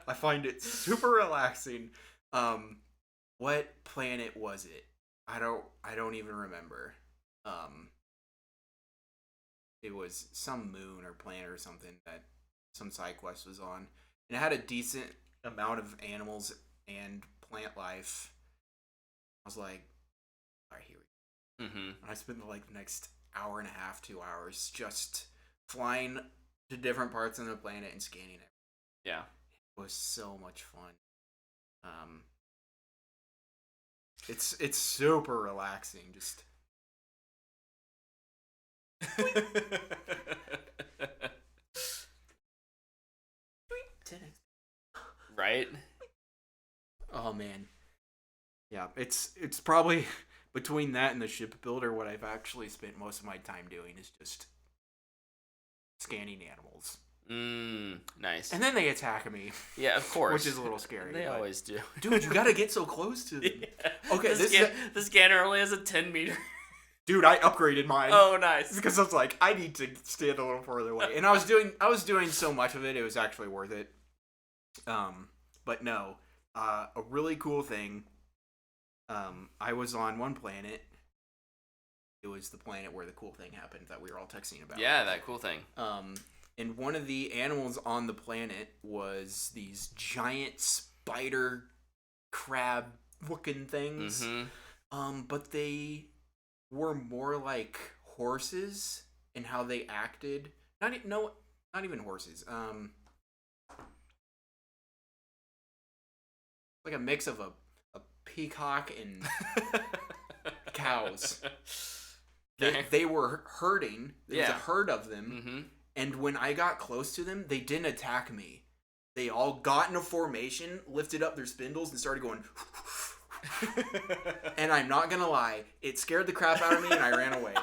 Speaker 2: I find it super relaxing. What planet was it? I don't even remember. It was some moon or planet or something that some side quest was on. And it had a decent amount of animals and plant life, I was like, all right, here we go.
Speaker 1: Mm-hmm.
Speaker 2: And I spent like the next hour and a half, 2 hours just flying to different parts of the planet and scanning it.
Speaker 1: Yeah.
Speaker 2: It was so much fun. It's super relaxing. Just
Speaker 1: right?
Speaker 2: oh man, yeah. It's probably between that and the ship builder, what I've actually spent most of my time doing is just scanning animals.
Speaker 1: Nice.
Speaker 2: And then they attack me.
Speaker 1: Yeah, of course.
Speaker 2: Which is a little scary.
Speaker 1: They always do.
Speaker 2: Dude, you gotta get so close to them.
Speaker 1: Yeah.
Speaker 2: Okay,
Speaker 1: the scanner only has a 10-meter.
Speaker 2: Dude, I upgraded mine.
Speaker 1: Oh, nice.
Speaker 2: Because I was like, I need to stand a little further away. And I was doing so much of it, it was actually worth it. But no. A really cool thing. I was on one planet. It was the planet where the cool thing happened that we were all texting about.
Speaker 1: Yeah, that cool thing.
Speaker 2: And one of the animals on the planet was these giant spider crab looking things.
Speaker 1: Mm-hmm.
Speaker 2: But they were more like horses in how they acted. Not even horses. Like a mix of a peacock and cows. They were herding. There was a herd of them.
Speaker 1: Mm-hmm.
Speaker 2: And when I got close to them, they didn't attack me. They all got in a formation, lifted up their spindles, and started going. And I'm not gonna lie, it scared the crap out of me, and I ran away.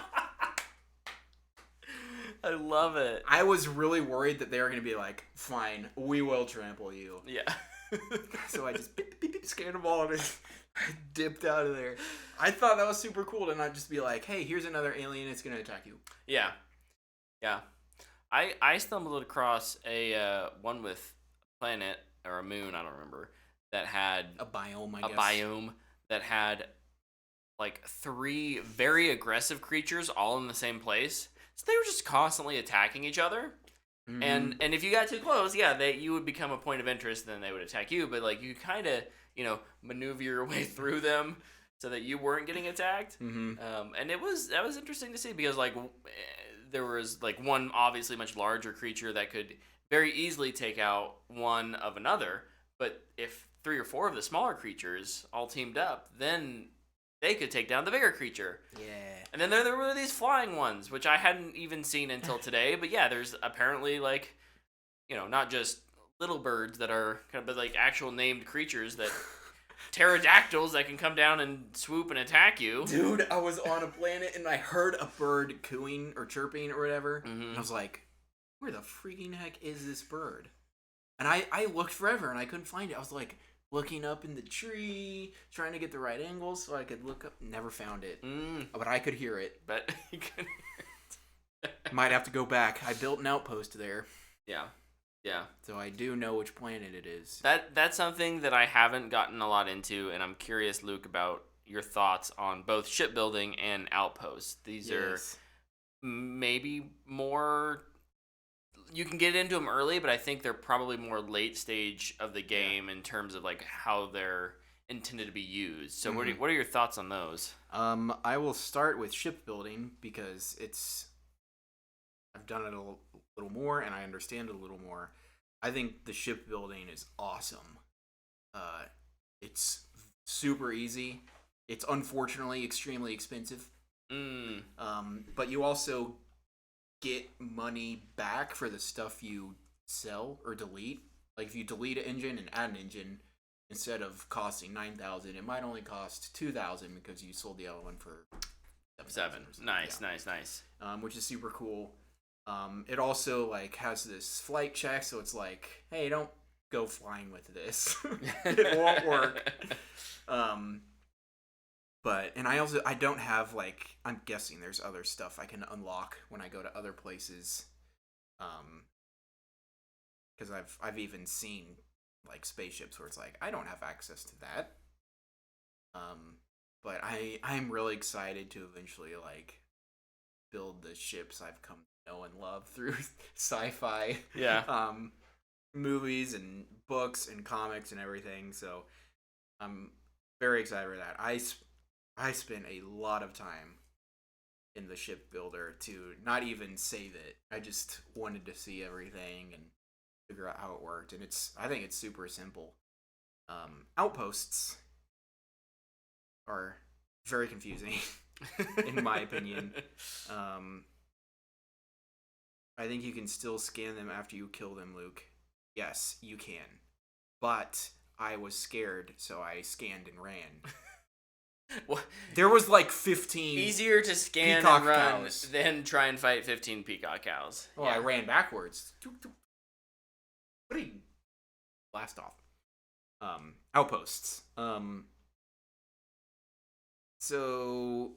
Speaker 1: I love it.
Speaker 2: I was really worried that they were gonna be like, "Fine, we will trample you."
Speaker 1: Yeah.
Speaker 2: So I just scared them all, and I dipped out of there. I thought that was super cool to not just be like, "Hey, here's another alien. It's gonna attack you."
Speaker 1: Yeah. Yeah. I stumbled across a one with a planet or a moon, I don't remember, that had
Speaker 2: a biome, I
Speaker 1: guess. A biome that had like 3 very aggressive creatures all in the same place. So they were just constantly attacking each other. Mm-hmm. And if you got too close, yeah, you would become a point of interest, and then they would attack you. But like you kind of, maneuver your way through them so that you weren't getting attacked.
Speaker 2: Mm-hmm.
Speaker 1: And that was interesting to see because like there was like one obviously much larger creature that could very easily take out one of another. But if 3 or 4 of the smaller creatures all teamed up, then they could take down the bigger creature.
Speaker 2: Yeah.
Speaker 1: And then there were these flying ones, which I hadn't even seen until today. But yeah, there's apparently like, not just little birds that are kind of but like actual named creatures that pterodactyls that can come down and swoop and attack you.
Speaker 2: Dude, I was on a planet and I heard a bird cooing or chirping or whatever.
Speaker 1: Mm-hmm.
Speaker 2: And I was like, where the freaking heck is this bird? And I looked forever and I couldn't find it. I was like looking up in the tree, trying to get the right angle so I could look up. Never found it. But I could hear it.
Speaker 1: But you could hear it.
Speaker 2: Might have to go back. I built an outpost there.
Speaker 1: Yeah. Yeah.
Speaker 2: So I do know which planet it is.
Speaker 1: That's something that I haven't gotten a lot into, and I'm curious, Luke, about your thoughts on both shipbuilding and outposts. These are maybe more... You can get into them early, but I think they're probably more late stage of the game in terms of like how they're intended to be used. So what are your thoughts on those?
Speaker 2: I will start with shipbuilding because I've done it a little more and I understand it a little more. I think the shipbuilding is awesome. It's super easy. It's unfortunately extremely expensive. But you also get money back for the stuff you sell or delete. Like if you delete an engine and add an engine, instead of costing $9,000, it might only cost $2,000 because you sold the other one for $7,000.
Speaker 1: Nice.
Speaker 2: Which is super cool. It also like has this flight check, so it's like, hey, don't go flying with this. It won't work. And I don't have like, I'm guessing there's other stuff I can unlock when I go to other places. Because I've even seen like spaceships where it's like I don't have access to that. But I'm really excited to eventually like build the ships I've come to know and love through sci-fi.
Speaker 1: Yeah.
Speaker 2: movies and books and comics and everything. So I'm very excited for that. I spent a lot of time in the shipbuilder to not even save it. I just wanted to see everything and figure out how it worked. And I think it's super simple. Outposts are very confusing, in my opinion. I think you can still scan them after you kill them, Luke. Yes, you can. But I was scared, so I scanned and ran.
Speaker 1: What?
Speaker 2: There was like 15
Speaker 1: Easier to scan
Speaker 2: peacock
Speaker 1: and run
Speaker 2: cows.
Speaker 1: than try and fight 15 peacock cows.
Speaker 2: Oh, I ran backwards. What did he blast off? Outposts. So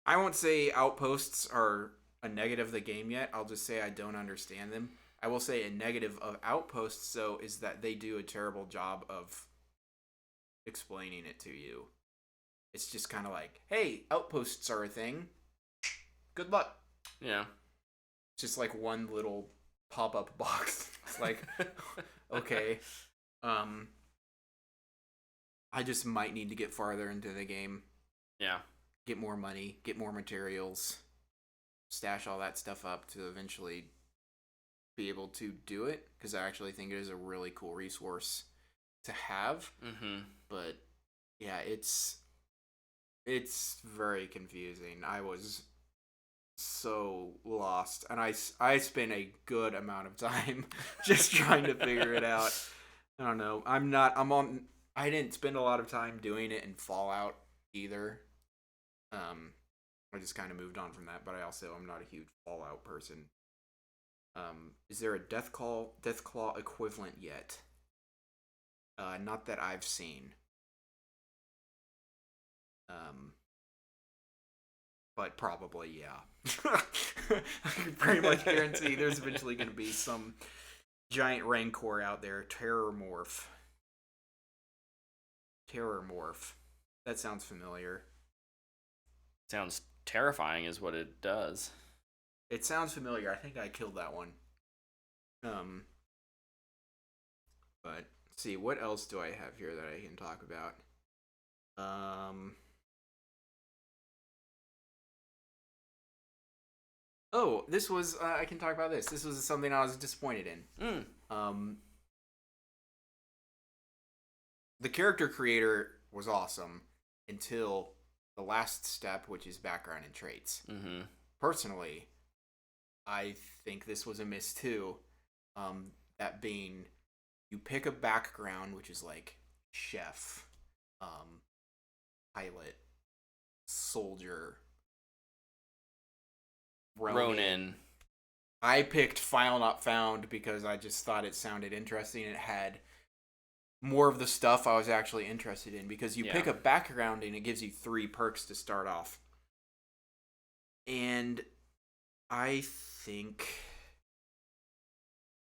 Speaker 2: I won't say outposts are a negative of the game yet. I'll just say I don't understand them. I will say a negative of outposts, though, is that they do a terrible job of explaining it to you. It's just kind of like, hey, outposts are a thing. Good luck.
Speaker 1: Yeah.
Speaker 2: Just like one little pop-up box. It's like, okay. I just might need to get farther into the game.
Speaker 1: Yeah.
Speaker 2: Get more money, get more materials, stash all that stuff up to eventually be able to do it, because I actually think it is a really cool resource to have.
Speaker 1: Mm-hmm.
Speaker 2: But yeah, it's very confusing. I was so lost, and I spent a good amount of time just trying to figure it out. I don't know. I didn't spend a lot of time doing it in Fallout either. I just kind of moved on from that, but I'm not a huge Fallout person. Is there a Deathclaw equivalent yet? Not that I've seen. But probably, yeah. I can pretty much guarantee there's eventually going to be some giant Rancor out there. Terrormorph. That sounds familiar.
Speaker 1: Sounds terrifying is what it does.
Speaker 2: It sounds familiar. I think I killed that one. But let's see, what else do I have here that I can talk about? Oh, this was I can talk about this. This was something I was disappointed in. The character creator was awesome until the last step, which is background and traits.
Speaker 1: Mm-hmm.
Speaker 2: Personally, I think this was a miss too. That being, you pick a background, which is like chef, pilot, soldier, Ronin. I picked File Not Found because I just thought it sounded interesting. It had more of the stuff I was actually interested in, because you pick a background and it gives you 3 perks to start off. And I think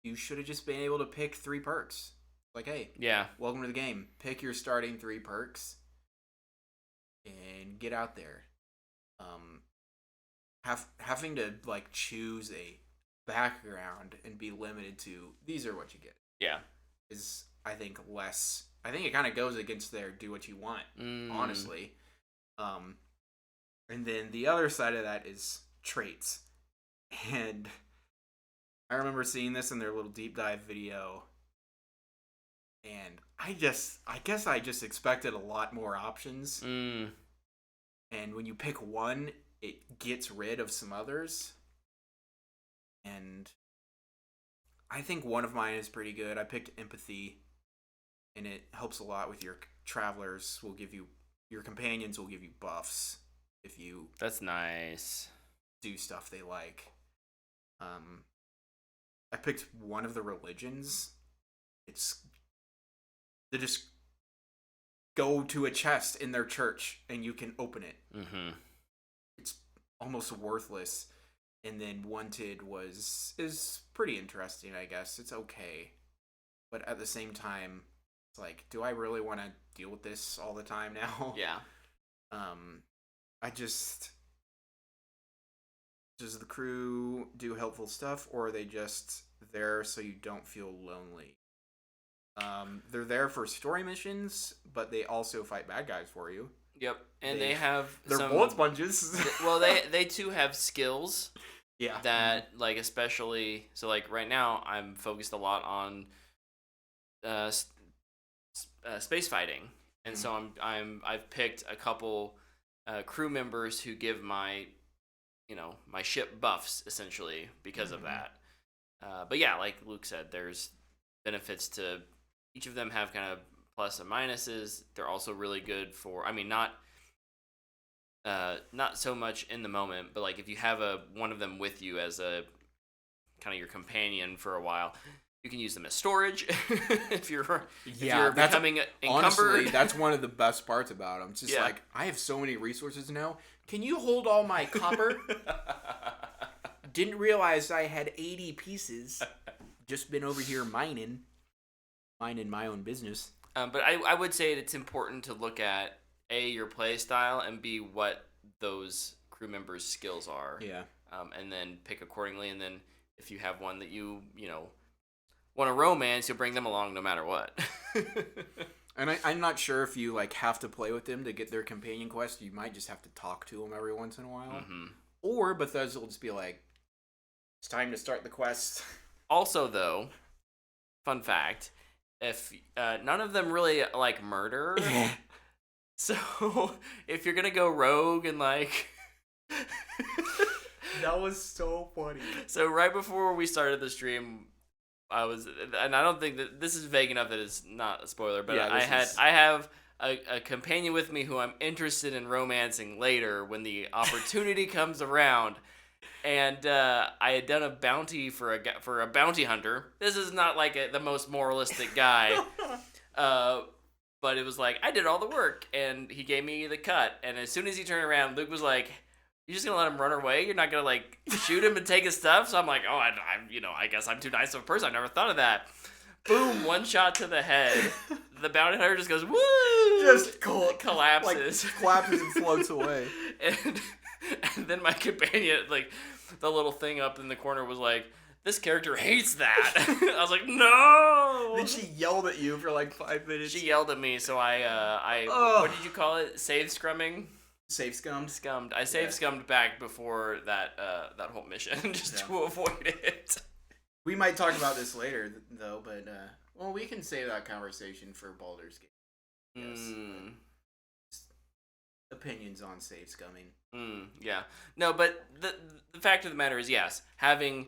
Speaker 2: you should have just been able to pick 3 perks. Like, hey, welcome to the game. Pick your starting 3 perks and get out there. Having to like choose a background and be limited to these are what you get.
Speaker 1: Yeah.
Speaker 2: Is, I think, less. I think it kind of goes against their do what you want, honestly. And then the other side of that is traits. And I remember seeing this in their little deep dive video, and I guess I just expected a lot more options. And when you pick one, it gets rid of some others. And I think one of mine is pretty good. I picked empathy, and it helps a lot with your travelers. Your companions will give you buffs if you.
Speaker 1: That's nice.
Speaker 2: Do stuff they like. I picked one of the religions. They just go to a chest in their church and you can open it.
Speaker 1: Mm-hmm.
Speaker 2: It's almost worthless. And then Wanted is pretty interesting, I guess. It's okay. But at the same time, it's like, do I really want to deal with this all the time now?
Speaker 1: Yeah.
Speaker 2: Does the crew do helpful stuff, or are they just there so you don't feel lonely? They're there for story missions, but they also fight bad guys for you.
Speaker 1: Yep, and they have
Speaker 2: they're
Speaker 1: some
Speaker 2: bullet sponges.
Speaker 1: Well, they too have skills.
Speaker 2: Yeah.
Speaker 1: That like especially so like right now I'm focused a lot on space fighting, and so I've picked a couple crew members who give my my ship buffs essentially because of that. But yeah, like Luke said, there's benefits to each of them. Have kind of plus and minuses. They're also really good for, I mean, not so much in the moment, but like if you have one of them with you as a kind of your companion for a while, you can use them as storage if you're becoming encumbered.
Speaker 2: Honestly, that's one of the best parts about them. It's just like, I have so many resources now. Can you hold all my copper? Didn't realize I had 80 pieces. Just been over here minding my own business.
Speaker 1: But I would say it's important to look at A, your play style, and B, what those crew members' skills are.
Speaker 2: Yeah.
Speaker 1: And then pick accordingly. And then if you have one that you want to romance, you'll bring them along no matter what.
Speaker 2: And I'm not sure if you like have to play with them to get their companion quest. You might just have to talk to them every once in a while.
Speaker 1: Mm-hmm.
Speaker 2: Or Bethesda will just be like, it's time to start the quest.
Speaker 1: Also, though, fun fact, if none of them really like murder, so if you're gonna go rogue and like,
Speaker 2: that was so funny.
Speaker 1: So right before we started the stream, and I don't think that this is vague enough that it's not a spoiler, but I have a companion with me who I'm interested in romancing later when the opportunity comes around. And I had done a bounty for a bounty hunter. This is not like the most moralistic guy, but it was like I did all the work, and he gave me the cut. And as soon as he turned around, Luke was like, "You're just gonna let him run away? You're not gonna like shoot him and take his stuff?" So I'm like, "Oh, I guess I'm too nice of a person. I've never thought of that." Boom! One shot to the head. The bounty hunter just goes woo,
Speaker 2: just
Speaker 1: collapses,
Speaker 2: collapses and floats away.
Speaker 1: And then my companion, like, the little thing up in the corner was like, this character hates that. I was like, no!
Speaker 2: Then she yelled at you for like 5 minutes.
Speaker 1: She yelled at me, so I what did you call it? Save scrumming?
Speaker 2: Save scummed?
Speaker 1: Scummed. I save scummed back before that whole mission, just to avoid it.
Speaker 2: We might talk about this later, though, but, well, we can save that conversation for Baldur's Gate. Yes. Opinions on save scumming.
Speaker 1: Yeah. No, but the fact of the matter is, yes, having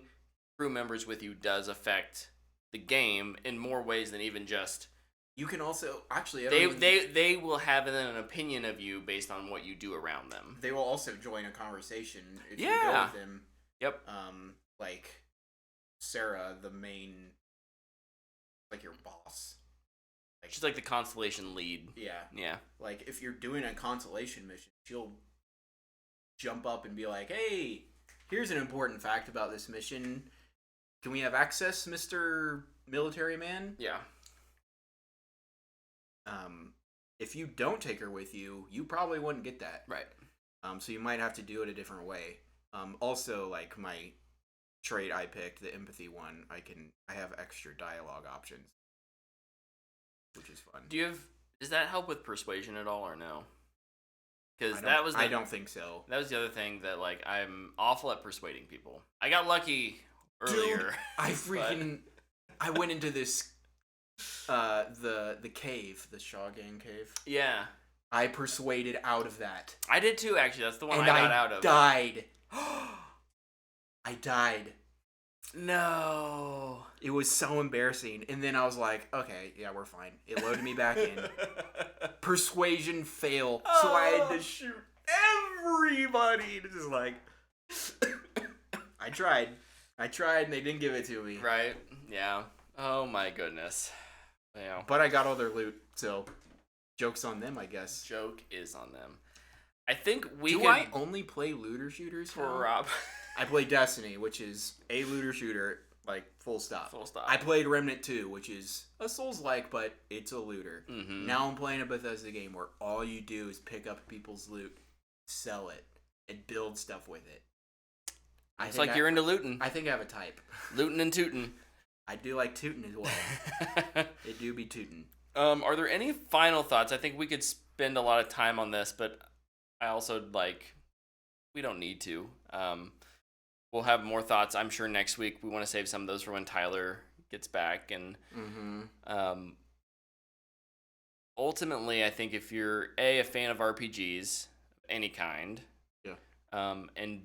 Speaker 1: crew members with you does affect the game in more ways than even just.
Speaker 2: You can also actually
Speaker 1: they will have an opinion of you based on what you do around them.
Speaker 2: They will also join a conversation if you go with them.
Speaker 1: Yep.
Speaker 2: Like Sarah, the main, like your boss.
Speaker 1: Like, she's like the constellation lead.
Speaker 2: Yeah.
Speaker 1: Yeah.
Speaker 2: Like, if you're doing a constellation mission, she'll jump up and be like, hey, here's an important fact about this mission. Can we have access, Mr. Military Man?
Speaker 1: Yeah.
Speaker 2: If you don't take her with you, you probably wouldn't get that.
Speaker 1: Right.
Speaker 2: So you might have to do it a different way. Also, like, my trait I picked, the empathy one, I have extra dialogue options, which is fun.
Speaker 1: Does that help with persuasion at all or no? Because
Speaker 2: I don't think so.
Speaker 1: That was the other thing that like I'm awful at persuading people. I got lucky earlier.
Speaker 2: Dude, I went into this the cave, the Shaw Gang cave.
Speaker 1: Yeah.
Speaker 2: I persuaded out of that.
Speaker 1: I did too, actually. That's the one
Speaker 2: and
Speaker 1: I got out of.
Speaker 2: Died. I died.
Speaker 1: No.
Speaker 2: It was so embarrassing. And then I was like, okay, yeah, we're fine. It loaded me back in. Persuasion fail. Oh. So I had to shoot everybody. It's just like, I tried and they didn't give it to me.
Speaker 1: Right. Yeah. Oh my goodness. Yeah.
Speaker 2: But I got all their loot, so joke's on them, I guess.
Speaker 1: Joke is on them. I think
Speaker 2: Do I only play looter shooters?
Speaker 1: Rob.
Speaker 2: I play Destiny, which is a looter shooter, like, full stop.
Speaker 1: Full stop.
Speaker 2: I played Remnant 2, which is a Souls-like, but it's a looter.
Speaker 1: Mm-hmm.
Speaker 2: Now I'm playing a Bethesda game where all you do is pick up people's loot, sell it, and build stuff with it.
Speaker 1: It's like you're into looting.
Speaker 2: I think I have a type.
Speaker 1: Looting and tooting.
Speaker 2: I do like tooting as well. It do be tooting.
Speaker 1: Are there any final thoughts? I think we could spend a lot of time on this, but I also we don't need to. We'll have more thoughts, I'm sure, next week. We want to save some of those for when Tyler gets back. And ultimately, I think if you're a fan of RPGs of any kind, and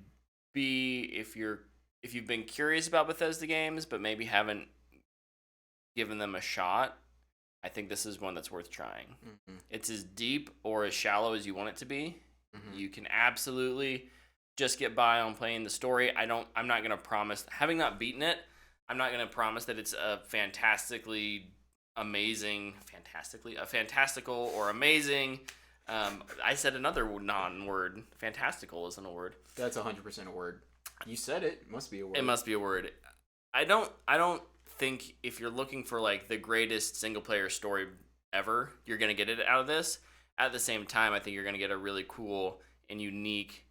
Speaker 1: B, if you've been curious about Bethesda games but maybe haven't given them a shot, I think this is one that's worth trying. It's as deep or as shallow as you want it to be. You can absolutely just get by on playing the story. I'm not going to promise, having not beaten it, I'm not going to promise that it's a fantastical or amazing. I said another non-word. Fantastical isn't a word.
Speaker 2: That's 100% a word. You said it. It must be a word.
Speaker 1: It must be a word. I don't think if you're looking for like the greatest single player story ever, you're going to get it out of this. At the same time, I think you're going to get a really cool and unique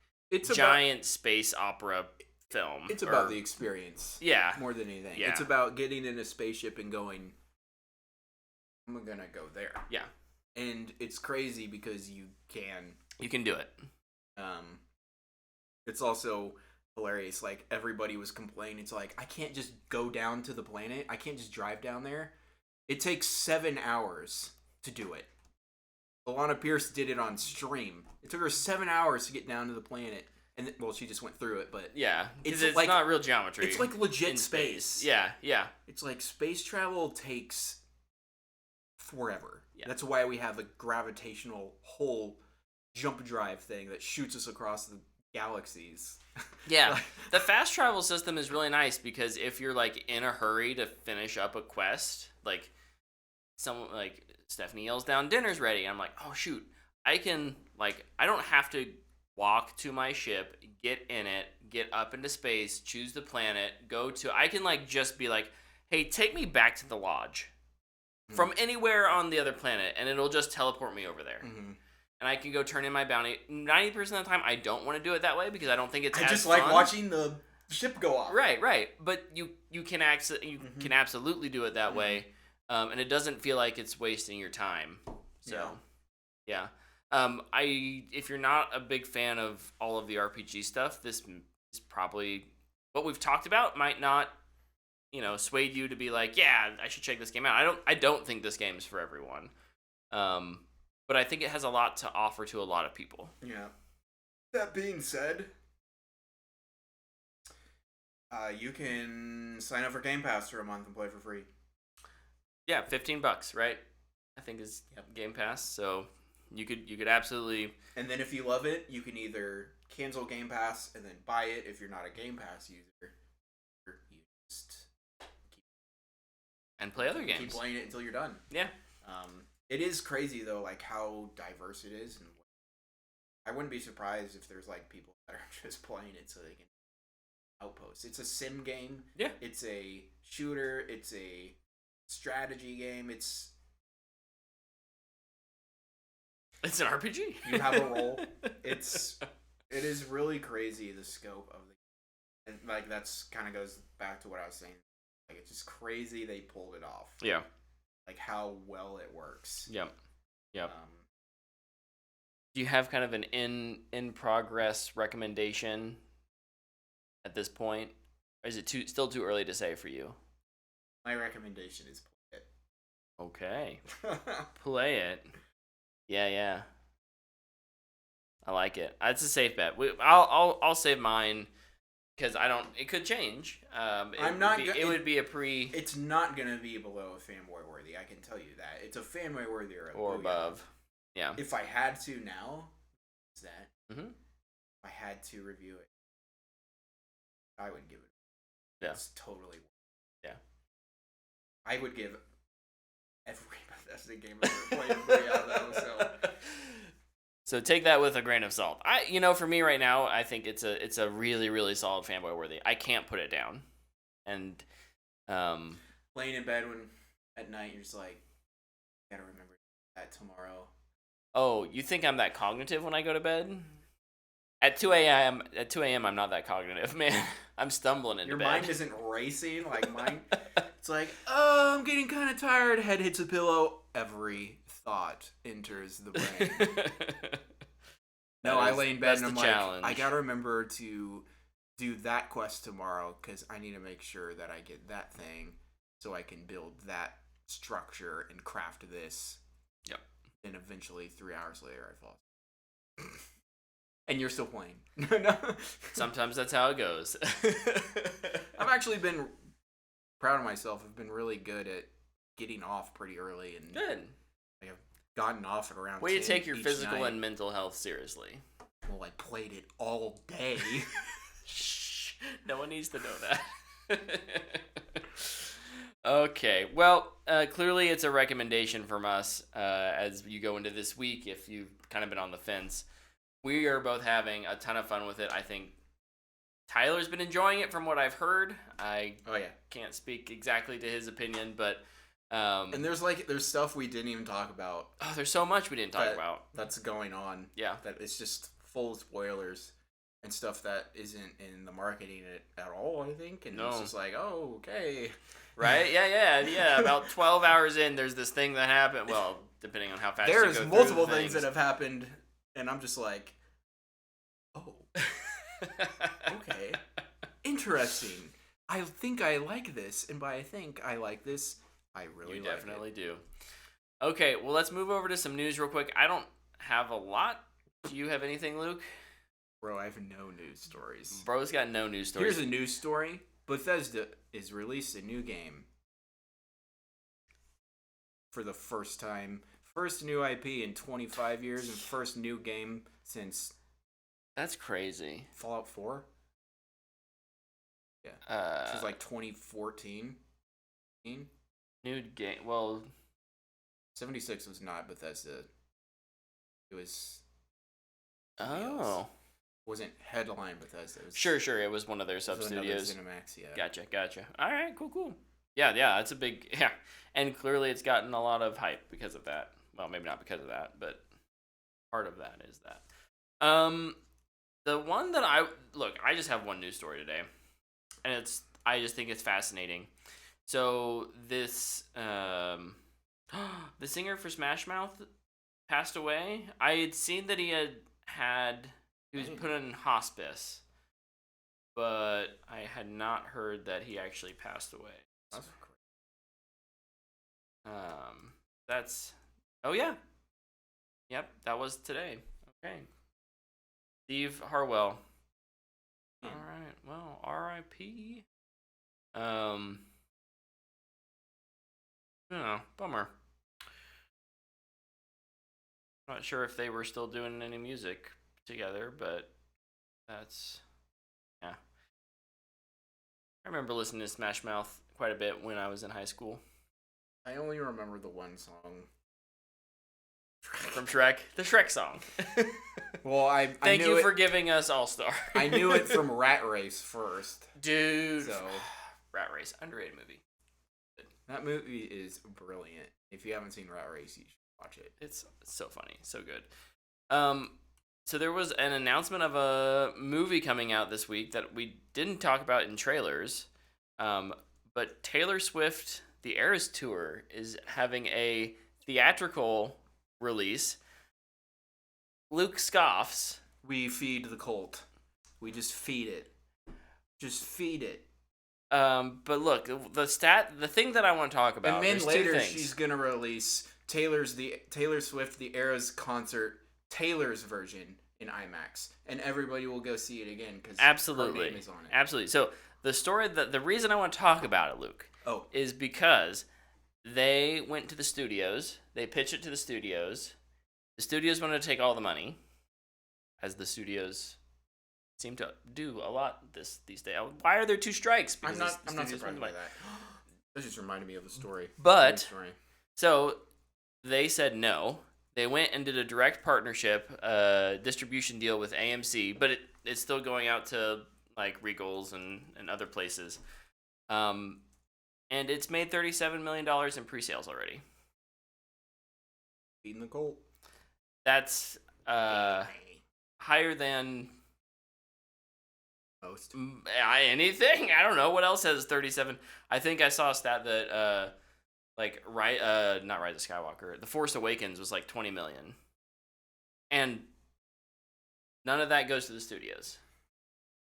Speaker 1: giant space opera film.
Speaker 2: It's about the experience.
Speaker 1: Yeah.
Speaker 2: More than anything.
Speaker 1: Yeah.
Speaker 2: It's about getting in a spaceship and going, I'm going to go there.
Speaker 1: Yeah.
Speaker 2: And it's crazy because you can
Speaker 1: do it.
Speaker 2: It's also hilarious. Like, everybody was complaining. It's like, I can't just go down to the planet. I can't just drive down there. It takes 7 hours to do it. Alana Pierce did it on stream. It took her 7 hours to get down to the planet. And, well, she just went through it, but...
Speaker 1: Yeah, it's like, not real geometry.
Speaker 2: It's like legit space.
Speaker 1: Yeah, yeah.
Speaker 2: It's like space travel takes forever.
Speaker 1: Yeah.
Speaker 2: That's why we have a gravitational whole jump drive thing that shoots us across the galaxies.
Speaker 1: Yeah, the fast travel system is really nice because if you're like in a hurry to finish up a quest, like someone like Stephanie yells down, "Dinner's ready." I'm like, "Oh shoot, I don't have to walk to my ship, get in it, get up into space, choose the planet, I can like just be like, hey, take me back to the lodge from anywhere on the other planet, and it'll just teleport me over there." And I can go turn in my bounty. 90% of the time, I don't want to do it that way because I don't think it's as fun.
Speaker 2: I just like watching the ship go off.
Speaker 1: Right. But you can absolutely do it that way, and it doesn't feel like it's wasting your time. So, yeah. If you're not a big fan of all of the RPG stuff, this is probably what we've talked about. Might not, sway you to be like, yeah, I should check this game out. I don't think this game is for everyone. But I think it has a lot to offer to a lot of people.
Speaker 2: Yeah. That being said, you can sign up for Game Pass for a month and play for free.
Speaker 1: Yeah, $15, right? I think is Game Pass. So you could absolutely.
Speaker 2: And then if you love it, you can either cancel Game Pass and then buy it if you're not a Game Pass user. You just
Speaker 1: and play other games.
Speaker 2: Keep playing it until you're done.
Speaker 1: Yeah.
Speaker 2: It is crazy though, like how diverse it is, and I wouldn't be surprised if there's like people that are just playing it so they can outpost. It's a sim game.
Speaker 1: Yeah.
Speaker 2: It's a shooter. It's a strategy game. It's
Speaker 1: an RPG.
Speaker 2: You have a role. It is really crazy, the scope of the, and like that's kind of goes back to what I was saying. Like, it's just crazy they pulled it off.
Speaker 1: Yeah.
Speaker 2: Like how well it works.
Speaker 1: Yep. Do you have kind of an in progress recommendation at this point? Or is it still too early to say for you?
Speaker 2: My recommendation is play it.
Speaker 1: Okay. Play it. Yeah. I like it. That's a safe bet. I'll save mine because it could change. It would be a pre.
Speaker 2: It's not gonna be below a fanboy worthy. I can tell you that. It's a fanboy worthy
Speaker 1: or above. Yeah.
Speaker 2: If I had to now, is that?
Speaker 1: Mm-hmm.
Speaker 2: If I had to review it, I would give it.
Speaker 1: Yeah.
Speaker 2: It's totally.
Speaker 1: Yeah.
Speaker 2: I would give every Bethesda game I've ever played a 3 out of that.
Speaker 1: So take that with a grain of salt. For me right now, I think it's a really, really solid fanboy worthy. I can't put it down. And
Speaker 2: laying in bed at night, you're just like, gotta remember that tomorrow.
Speaker 1: Oh, you think I'm that cognitive when I go to bed? At 2 a.m., I'm not that cognitive, man. I'm stumbling into
Speaker 2: Your
Speaker 1: bed.
Speaker 2: mind isn't racing like mine. It's like, oh, I'm getting kind of tired. Head hits a pillow. Every thought enters the brain. No, I lay in bed and I'm like, I gotta remember to do that quest tomorrow because I need to make sure that I get that thing so I can build that structure and craft this.
Speaker 1: Yep.
Speaker 2: And eventually, 3 hours later, I fall asleep. And you're still playing. No.
Speaker 1: Sometimes that's how it goes.
Speaker 2: I've actually been proud of myself. I've been really good at getting off pretty early. And
Speaker 1: good.
Speaker 2: I have gotten off at around 10
Speaker 1: Way to take your physical
Speaker 2: night.
Speaker 1: And mental health seriously.
Speaker 2: Well, I played it all day.
Speaker 1: Shh. No one needs to know that. Okay. Well, clearly it's a recommendation from us as you go into this week if you've kind of been on the fence. We are both having a ton of fun with it. I think Tyler's been enjoying it from what I've heard. I can't speak exactly to his opinion, but
Speaker 2: and there's stuff we didn't even talk about.
Speaker 1: Oh, there's so much we didn't talk about.
Speaker 2: That's going on.
Speaker 1: Yeah.
Speaker 2: That it's just full of spoilers and stuff that isn't in the marketing at all, I think. And it's just like, oh, okay.
Speaker 1: Right? Yeah. About 12 hours in, there's this thing that happened. Well, depending on how fast you go
Speaker 2: There's
Speaker 1: through
Speaker 2: multiple
Speaker 1: the
Speaker 2: things that have happened, and I'm just like, oh, okay, interesting. I think I like this, and by I think I like this, I really like it. You
Speaker 1: definitely do. Okay, well, let's move over to some news real quick. I don't have a lot. Do you have anything, Luke?
Speaker 2: Bro, I have no news stories.
Speaker 1: Bro's got no news stories.
Speaker 2: Here's a news story. Bethesda is released a new game for the first time. First new IP in 25 years and first new game since...
Speaker 1: That's crazy.
Speaker 2: Fallout 4? Yeah. Which was like 2014.
Speaker 1: New game. Well...
Speaker 2: 76 was not Bethesda. It was...
Speaker 1: Oh.
Speaker 2: It wasn't headline Bethesda. It was,
Speaker 1: sure. It was one of their sub-studios.
Speaker 2: Cinemax, yeah.
Speaker 1: Gotcha. All right, cool. Yeah, that's a big... Yeah. And clearly it's gotten a lot of hype because of that. Well, maybe not because of that, but part of that is that. The one that I just have one news story today, and I just think it's fascinating. So this, the singer for Smash Mouth passed away. I had seen that he was put in hospice, but I had not heard that he actually passed away.
Speaker 2: That's
Speaker 1: crazy. Oh yeah. Yep, that was today. Okay. Steve Harwell. All right. Well, R.I.P. Bummer. Not sure if they were still doing any music together, but that's... Yeah. I remember listening to Smash Mouth quite a bit when I was in high school.
Speaker 2: I only remember the one song.
Speaker 1: From Shrek? The Shrek song.
Speaker 2: Well, I
Speaker 1: Thank you for giving us All-Star.
Speaker 2: I knew it from Rat Race first.
Speaker 1: Dude. So, Rat Race, underrated movie.
Speaker 2: That movie is brilliant. If you haven't seen Rat Race, you should watch it.
Speaker 1: It's so funny, so good. So there was an announcement of a movie coming out this week that we didn't talk about in trailers. But Taylor Swift, the Eras Tour, is having a theatrical release. Luke scoffs.
Speaker 2: We feed the cult. We just feed it. Just feed it.
Speaker 1: But look, the thing that I want to talk about.
Speaker 2: And then later she's gonna release Taylor Swift, the Eras concert, Taylor's version in IMAX, and everybody will go see it again because her name is on it.
Speaker 1: Absolutely. So the reason I want to talk about it, Luke, is because they went to the studios. They pitched it to the studios. The studios wanted to take all the money, as the studios seem to do a lot these days. Why are there two strikes?
Speaker 2: Because I'm not surprised by that. This just reminded me of the story.
Speaker 1: But so they said no. They went and did a direct partnership, distribution deal with AMC, but it's still going out to like Regals and other places. And it's made $37 million in pre-sales already.
Speaker 2: Feeding the cult.
Speaker 1: That's higher than
Speaker 2: Most.
Speaker 1: Anything? I don't know. What else has 37? I think I saw a stat that not Rise of Skywalker, The Force Awakens was like 20 million. And none of that goes to the studios.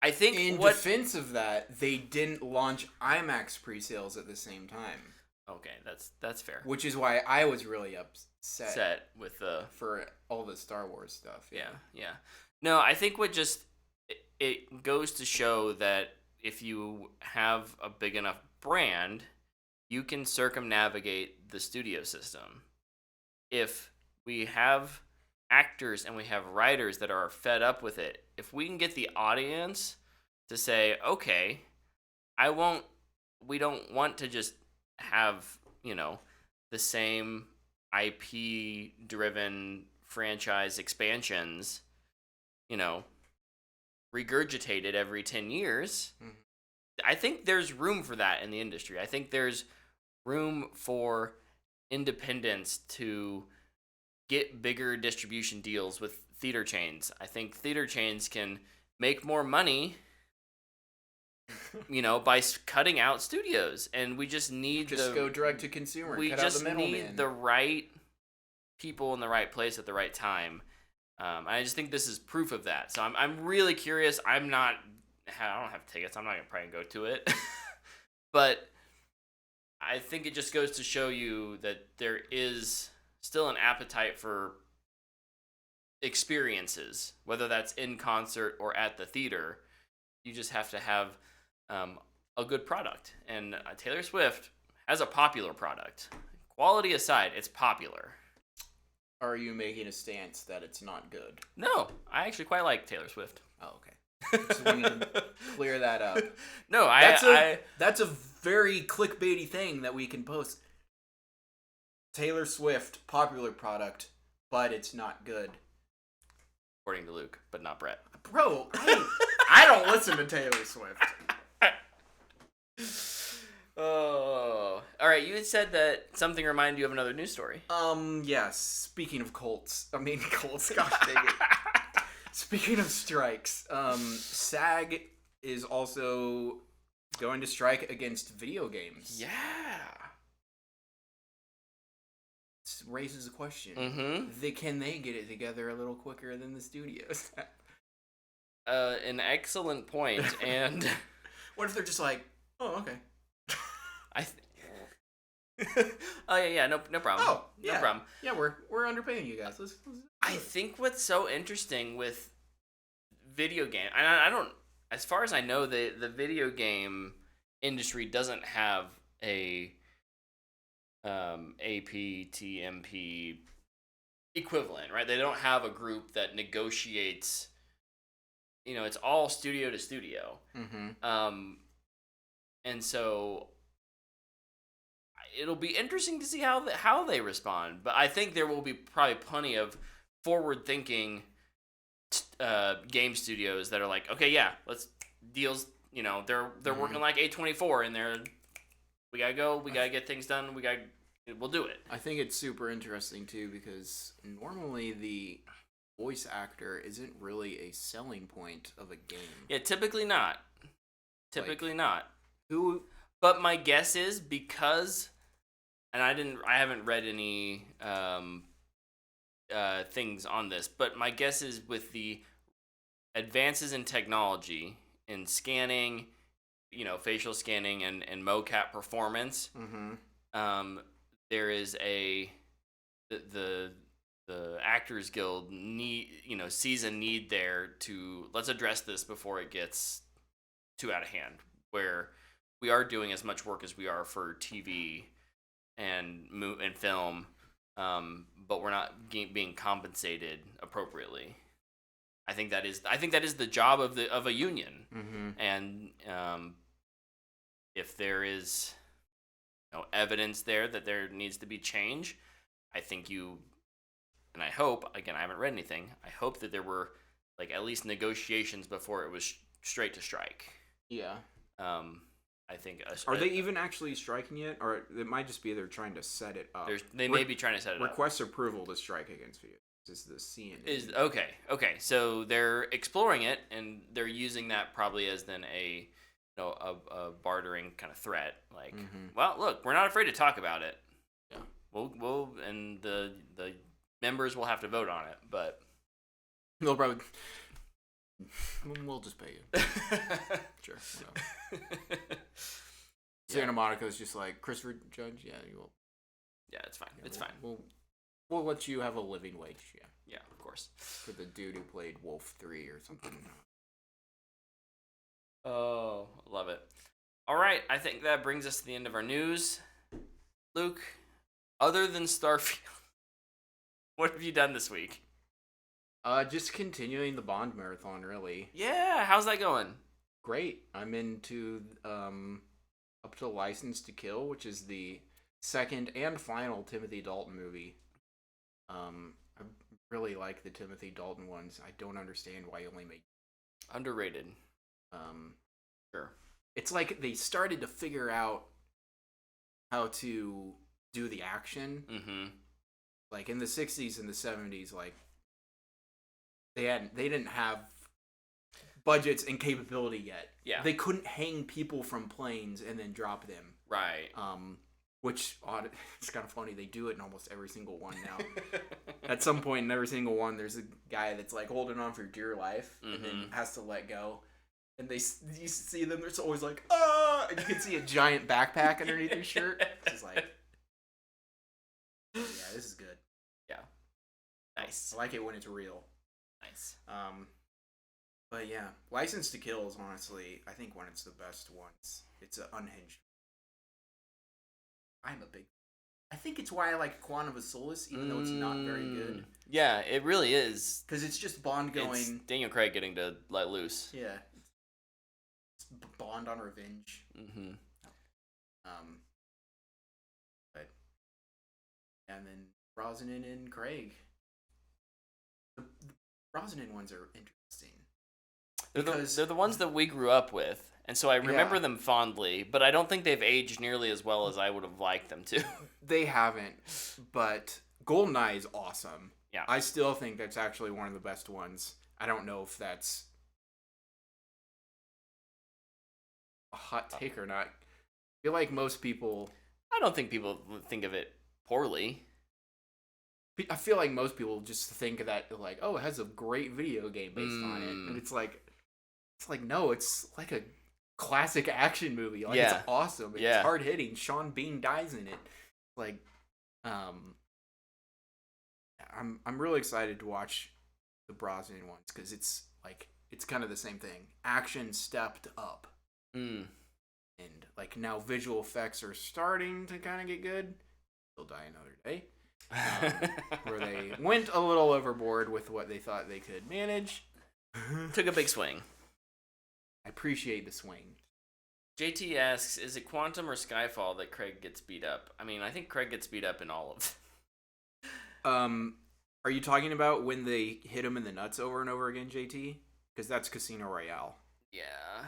Speaker 1: I think
Speaker 2: in defense of that, they didn't launch IMAX pre-sales at the same time.
Speaker 1: Okay, that's fair.
Speaker 2: Which is why I was really upset
Speaker 1: with
Speaker 2: for all the Star Wars stuff.
Speaker 1: Yeah. No, I think it goes to show that if you have a big enough brand, you can circumnavigate the studio system. If we have actors and we have writers that are fed up with it, if we can get the audience to say, okay, we don't want to just have, the same IP driven franchise expansions, regurgitated every 10 years. Mm-hmm. I think there's room for that in the industry. I think there's room for independents to get bigger distribution deals with theater chains. I think theater chains can make more money, by cutting out studios, and we just need
Speaker 2: go direct to consumer.
Speaker 1: We just need the right people in the right place at the right time. I just think this is proof of that. So I'm really curious. I don't have tickets. I'm not gonna probably go to it, but I think it just goes to show you that there is still an appetite for experiences, whether that's in concert or at the theater. You just have to have a good product. And Taylor Swift has a popular product. Quality aside, it's popular.
Speaker 2: Are you making a stance that it's not good?
Speaker 1: No, I actually quite like Taylor Swift.
Speaker 2: Oh, okay. Just wanted to clear that up.
Speaker 1: No,
Speaker 2: that's a very clickbaity thing that we can post. Taylor Swift, popular product, but it's not good.
Speaker 1: According to Luke, but not Brett.
Speaker 2: Bro, I don't listen to Taylor Swift.
Speaker 1: Oh, all right. You had said that something reminded you of another news story.
Speaker 2: Yes. Speaking of Colts, gosh dang it. Speaking of strikes, SAG is also going to strike against video games.
Speaker 1: Yeah.
Speaker 2: This raises a question.
Speaker 1: Mm-hmm.
Speaker 2: Can they get it together a little quicker than the studios?
Speaker 1: An excellent point. And
Speaker 2: what if they're just like, oh, okay.
Speaker 1: Oh yeah, no problem.
Speaker 2: Oh, yeah.
Speaker 1: No problem.
Speaker 2: Yeah, we're underpaying you guys. Let's
Speaker 1: I think what's so interesting with video game, and I don't, as far as I know, the video game industry doesn't have a APTMP equivalent, right? They don't have a group that negotiates. It's all studio to studio.
Speaker 2: Mm-hmm.
Speaker 1: And so it'll be interesting to see how they respond. But I think there will be probably plenty of forward-thinking game studios that are like, okay, yeah, let's deals. They're working like A24, and we gotta go. We gotta get things done. We'll do it.
Speaker 2: I think it's super interesting too because normally the voice actor isn't really a selling point of a game.
Speaker 1: Yeah, typically not. Not.
Speaker 2: Who?
Speaker 1: But my guess is because, and I haven't read any things on this, but my guess is with the advances in technology in scanning, facial scanning and mocap performance, there is the Actors Guild sees a need there to let's address this before it gets too out of hand, where we are doing as much work as we are for TV and film, but we're not being compensated appropriately. I think that is the job of a union, and if there is evidence there that there needs to be change, I think and I hope, again, I haven't read anything, I hope that there were at least negotiations before it was straight to strike.
Speaker 2: Yeah.
Speaker 1: I think.
Speaker 2: Are they even actually striking yet, or it might just be they're trying to set it up?
Speaker 1: They may be trying to set it up.
Speaker 2: Request approval to strike against video. is the CNN.
Speaker 1: Is okay. So they're exploring it, and they're using that probably as then a a bartering kind of threat. Like, well, look, we're not afraid to talk about it.
Speaker 2: Yeah.
Speaker 1: We'll and the members will have to vote on it, but
Speaker 2: they'll probably. We'll just pay you. Sure. Santa Monica is just like Christopher Judge. Yeah, you will.
Speaker 1: Yeah, it's fine.
Speaker 2: Yeah,
Speaker 1: it's fine.
Speaker 2: We'll let you have a living wage. Yeah.
Speaker 1: Yeah, of course.
Speaker 2: For the dude who played Wolf 3 or something.
Speaker 1: Oh, love it. All right, I think that brings us to the end of our news. Luke, other than Starfield, what have you done this week?
Speaker 2: Just continuing the Bond marathon, really.
Speaker 1: Yeah, how's that going?
Speaker 2: Great. I'm into up to License to Kill, which is the second and final Timothy Dalton movie. I really like the Timothy Dalton ones. I don't understand why he only made
Speaker 1: underrated.
Speaker 2: Sure. It's like they started to figure out how to do the action.
Speaker 1: Mm-hmm.
Speaker 2: Like in the 60s and the 70s, like they didn't have budgets and capability yet.
Speaker 1: Yeah.
Speaker 2: They couldn't hang people from planes and then drop them.
Speaker 1: Right.
Speaker 2: Which it's kind of funny. They do it in almost every single one now. At some point in every single one, there's a guy that's like holding on for dear life and then has to let go. And you see them. It's always like, ah! And you can see a giant backpack underneath his shirt. It's just like, yeah, this is good.
Speaker 1: Yeah. Nice.
Speaker 2: I like it when it's real.
Speaker 1: Nice.
Speaker 2: But yeah, License to Kill is honestly, I think, one of the best ones. It's an unhinged. I think it's why I like Quantum of Solace, even though it's not very good.
Speaker 1: Yeah, it really is.
Speaker 2: Because it's just Bond going...
Speaker 1: It's Daniel Craig getting to let loose.
Speaker 2: Yeah. It's Bond on revenge.
Speaker 1: Mm-hmm.
Speaker 2: But... And then Brosnan and Craig. The Brosnan ones are interesting.
Speaker 1: They're the ones that we grew up with. And so I remember them fondly, but I don't think they've aged nearly as well as I would have liked them to.
Speaker 2: They haven't, but GoldenEye is awesome.
Speaker 1: Yeah.
Speaker 2: I still think that's actually one of the best ones. I don't know if that's a hot take or not. I feel like most people...
Speaker 1: I don't think people think of it poorly.
Speaker 2: I feel like most people just think of that like, oh, it has a great video game based on it. And it's like, no, it's like a classic action movie. Like, it's awesome. It's hard hitting. Sean Bean dies in it. Like, I'm really excited to watch the Brosnan ones because it's like it's kind of the same thing. Action stepped up, and like now visual effects are starting to kind of get good. They'll die another day. Where they went a little overboard with what they thought they could manage.
Speaker 1: Took a big swing.
Speaker 2: I appreciate the swing.
Speaker 1: JT asks, is it Quantum or Skyfall that Craig gets beat up? I mean, I think Craig gets beat up in all of
Speaker 2: them. Are you talking about when they hit him in the nuts over and over again, JT? Because that's Casino Royale.
Speaker 1: Yeah.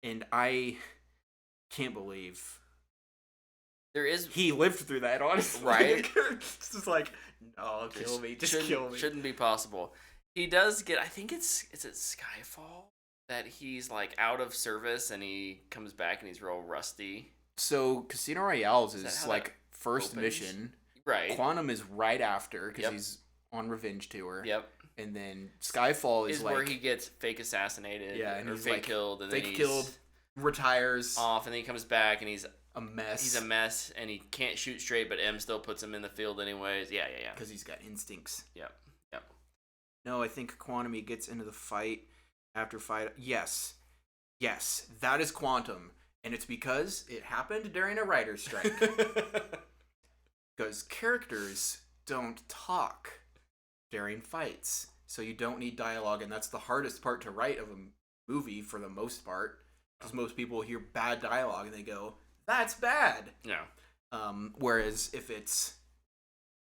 Speaker 2: And I can't believe
Speaker 1: he
Speaker 2: lived through that, honestly.
Speaker 1: Right?
Speaker 2: It's just like, no, kill me. Just kill me.
Speaker 1: Shouldn't be possible. He does get, I think is it Skyfall? That he's like out of service and he comes back and he's real rusty.
Speaker 2: So Casino Royale is like first mission.
Speaker 1: Right.
Speaker 2: Quantum is right after because he's on revenge tour.
Speaker 1: Yep.
Speaker 2: And then Skyfall is like
Speaker 1: where he gets fake assassinated.
Speaker 2: Yeah, and
Speaker 1: or
Speaker 2: he's
Speaker 1: fake
Speaker 2: like,
Speaker 1: killed. And
Speaker 2: fake
Speaker 1: then
Speaker 2: killed, retires
Speaker 1: off, and then he comes back and he's
Speaker 2: a mess.
Speaker 1: He's a mess and he can't shoot straight, but M still puts him in the field anyways. Yeah.
Speaker 2: Because he's got instincts.
Speaker 1: Yep.
Speaker 2: No, I think Quantum, he gets into the fight. After fight, yes, that is Quantum, and it's because it happened during a writer's strike. Because characters don't talk during fights, so you don't need dialogue, and that's the hardest part to write of a movie for the most part, because most people hear bad dialogue and they go, "That's bad."
Speaker 1: Yeah.
Speaker 2: Whereas if it's,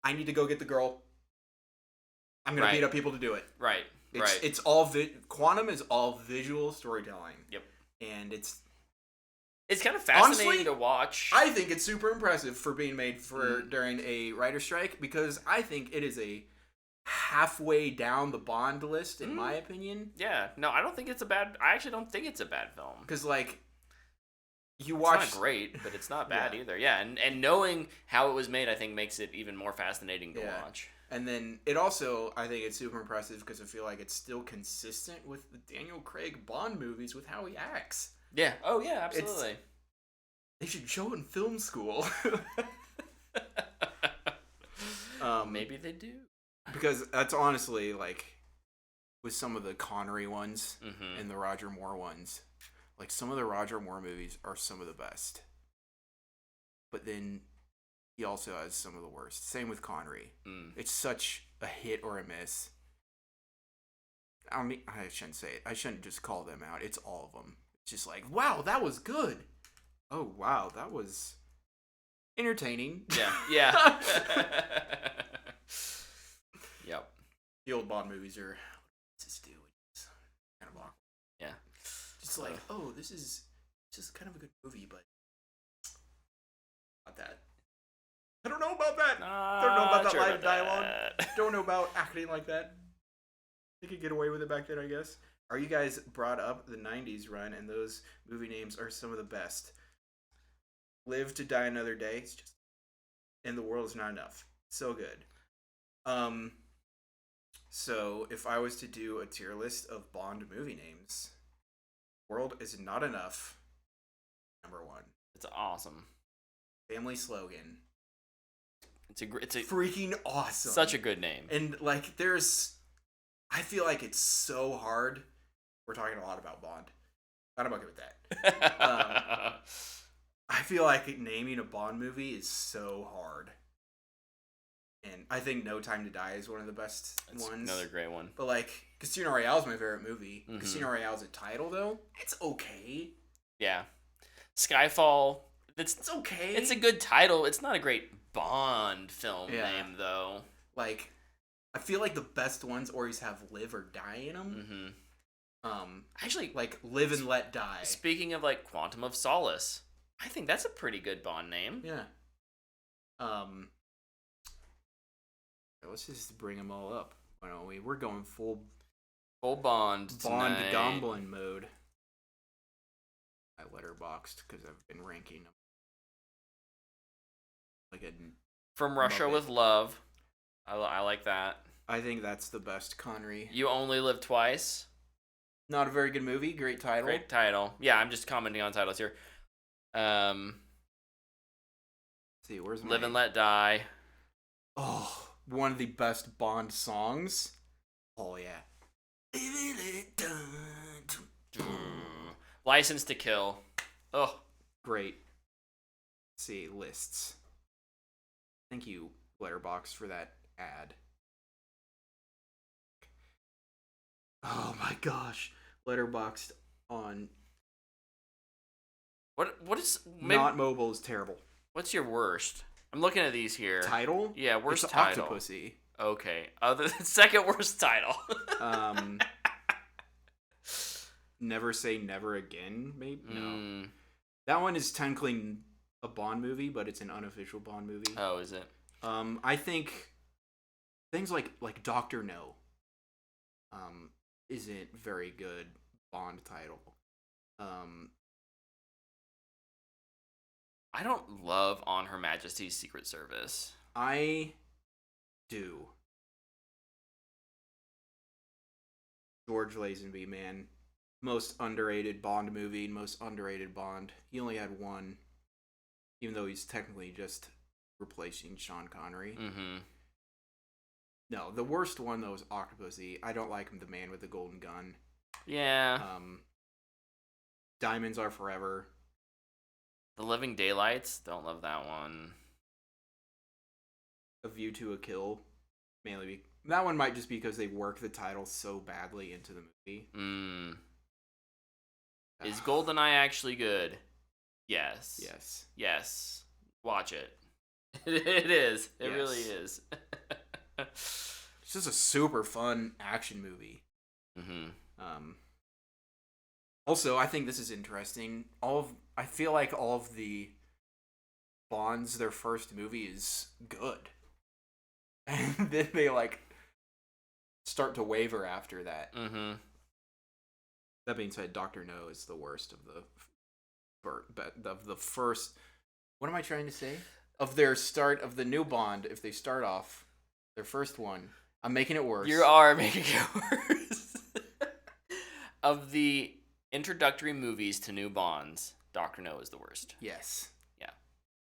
Speaker 2: I need to go get the girl, I'm gonna beat up people to do it.
Speaker 1: Right.
Speaker 2: It's all Quantum is all visual storytelling.
Speaker 1: Yep.
Speaker 2: And it's
Speaker 1: kind of fascinating honestly, to watch.
Speaker 2: I think it's super impressive for being made during a writer's strike because I think it is a halfway down the Bond list, in my opinion.
Speaker 1: Yeah. No, I don't think it's a bad. I actually don't think it's a bad film.
Speaker 2: Because, like, you watch.
Speaker 1: It's not great, but it's not bad either. Yeah, and knowing how it was made, I think makes it even more fascinating to watch.
Speaker 2: And then it also, I think it's super impressive because I feel like it's still consistent with the Daniel Craig Bond movies with how he acts.
Speaker 1: Yeah. Oh, yeah, absolutely.
Speaker 2: They should show in film school.
Speaker 1: Maybe they do.
Speaker 2: Because that's honestly, like, with some of the Connery ones and the Roger Moore ones, like, some of the Roger Moore movies are some of the best. But then he also has some of the worst. Same with Connery. It's such a hit or a miss. I mean, I shouldn't say it. I shouldn't just call them out. It's all of them. It's just like, wow, that was good. Oh, wow, that was entertaining.
Speaker 1: Yeah. Yep.
Speaker 2: The old Bond movies are, what's this do? It's kind of awkward.
Speaker 1: Yeah.
Speaker 2: Just like, oh, this is kind of a good movie, but not that. I don't know about that. Don't know about that line of dialogue. Don't know about acting like that. They could get away with it back then, I guess. Are you guys brought up the 90s run, and those movie names are some of the best? Live to Die Another Day. It's just, and The World Is Not Enough. So good. So if I was to do a tier list of Bond movie names, World Is Not Enough, number 1.
Speaker 1: It's awesome.
Speaker 2: Family Slogan.
Speaker 1: It's a
Speaker 2: freaking awesome.
Speaker 1: Such a good name.
Speaker 2: And like, I feel like it's so hard. We're talking a lot about Bond. I'm okay with that. I feel like naming a Bond movie is so hard. And I think No Time to Die is one of the best ones.
Speaker 1: Another great one.
Speaker 2: But like, Casino Royale is my favorite movie. Casino Royale is a title though. It's okay.
Speaker 1: Yeah. Skyfall.
Speaker 2: It's okay.
Speaker 1: It's a good title. It's not a great Bond film name though.
Speaker 2: Like, I feel like the best ones always have Live or Die in them.
Speaker 1: Actually,
Speaker 2: like Live and Let Die.
Speaker 1: Speaking of like Quantum of Solace, I think that's a pretty good Bond name.
Speaker 2: Yeah. Let's just bring them all up. Why don't we? We're going full
Speaker 1: Bond tonight.
Speaker 2: Gambling mode. I letterboxed because I've been ranking them. Like a
Speaker 1: From Russia with Love. I like that.
Speaker 2: I think that's the best Connery.
Speaker 1: You Only Live Twice.
Speaker 2: Not a very good movie. Great title.
Speaker 1: Great title. Yeah, I'm just commenting on titles here.
Speaker 2: Let's see, where's
Speaker 1: Live and Let Die.
Speaker 2: Oh, one of the best Bond songs. Oh yeah. Live and Let Die.
Speaker 1: License to Kill. Oh,
Speaker 2: great. Let's see, lists. Thank you, Letterboxd, for that ad. Oh my gosh, Letterboxd on.
Speaker 1: What is
Speaker 2: not mobile is terrible.
Speaker 1: What's your worst? I'm looking at these here.
Speaker 2: Title?
Speaker 1: Yeah, worst
Speaker 2: it's
Speaker 1: title.
Speaker 2: Octopussy.
Speaker 1: Okay, second worst title.
Speaker 2: Never Say Never Again, maybe? No. That one is technically a Bond movie, but it's an unofficial Bond movie.
Speaker 1: Oh, is it?
Speaker 2: I think things like Dr. No isn't very good Bond title.
Speaker 1: I don't love On Her Majesty's Secret Service.
Speaker 2: I do. George Lazenby, man. Most underrated Bond movie, most underrated Bond. He only had one, even though he's technically just replacing Sean Connery. No, the worst one though is Octopussy. I don't like him, The Man with the Golden Gun.
Speaker 1: Yeah.
Speaker 2: Diamonds Are Forever.
Speaker 1: The Living Daylights. Don't love that one.
Speaker 2: A View to a Kill. Mainly, that one might just be because they work the title so badly into the movie.
Speaker 1: Is GoldenEye actually good? Yes.
Speaker 2: Yes.
Speaker 1: Yes. Watch it. It is. It really is.
Speaker 2: It's just a super fun action movie. Also, I think this is interesting. I feel like all of the Bonds, their first movie is good. And then they start to waver after that.
Speaker 1: Mm-hmm.
Speaker 2: That being said, Doctor No is the worst of the first. What am I trying to say? Of their start of the new Bond, if they start off their first one, I'm making it worse.
Speaker 1: You are making it worse. Of the introductory movies to new Bonds, Doctor No is the worst.
Speaker 2: Yes.
Speaker 1: Yeah.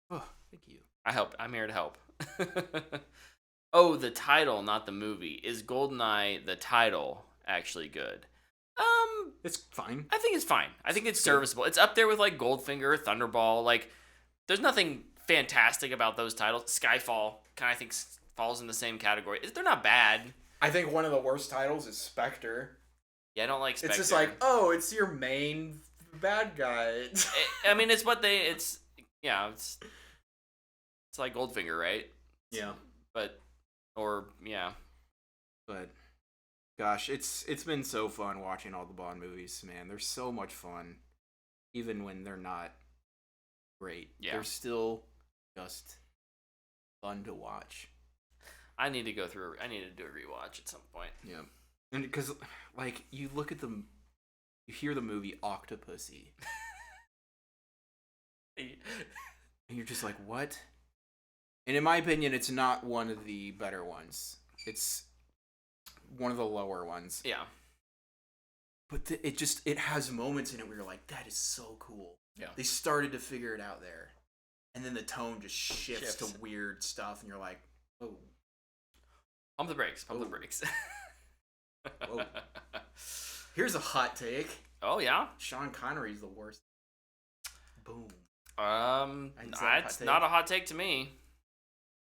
Speaker 2: Oh, thank you.
Speaker 1: I'm here to help. Oh, the title, not the movie. Is GoldenEye the title actually good?
Speaker 2: It's fine.
Speaker 1: I think it's fine. I think it's serviceable. It's up there with like Goldfinger, Thunderball. Like, there's nothing fantastic about those titles. Skyfall kind of think falls in the same category. They're not bad.
Speaker 2: I think one of the worst titles is Spectre.
Speaker 1: Yeah, I don't like Spectre.
Speaker 2: It's just like, oh, it's your main bad guy.
Speaker 1: I mean, it's like Goldfinger, right?
Speaker 2: Yeah.
Speaker 1: But
Speaker 2: gosh, it's been so fun watching all the Bond movies, man. They're so much fun, even when they're not great.
Speaker 1: Yeah.
Speaker 2: They're still just fun to watch.
Speaker 1: I need to do a rewatch at some point.
Speaker 2: Yeah, and because like you look at them, you hear the movie Octopussy, and you're just like, what? And in my opinion, it's not one of the better ones. It's one of the lower ones.
Speaker 1: Yeah.
Speaker 2: But it has moments in it where you're like, that is so cool.
Speaker 1: Yeah.
Speaker 2: They started to figure it out there. And then the tone just shifts to weird stuff, and you're like, oh.
Speaker 1: Pump the brakes. Pump the brakes.
Speaker 2: Whoa. Here's a hot take.
Speaker 1: Oh, yeah?
Speaker 2: Sean Connery's the worst. Boom.
Speaker 1: It's not a hot take to me.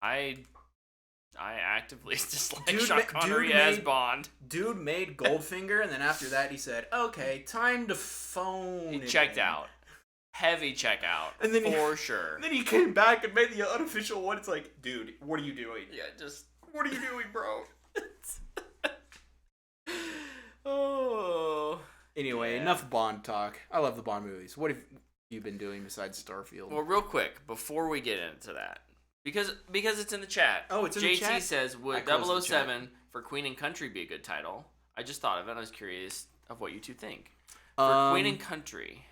Speaker 1: I actively dislike Sean Connery as Bond.
Speaker 2: Dude made Goldfinger, and then after that he said, okay, time to phone.
Speaker 1: He checked out. Heavy checkout. And then for sure.
Speaker 2: And then he came back and made the unofficial one. It's like, dude, what are you doing?
Speaker 1: Yeah, just...
Speaker 2: What are you doing, bro?
Speaker 1: Oh.
Speaker 2: Anyway, enough Bond talk. I love the Bond movies. What have you been doing besides Starfield?
Speaker 1: Well, real quick, before we get into that, because it's in the chat.
Speaker 2: Oh, it's in the chat?
Speaker 1: JT says, would 007 for Queen and Country be a good title? I just thought of it. I was curious of what you two think. For Queen and Country.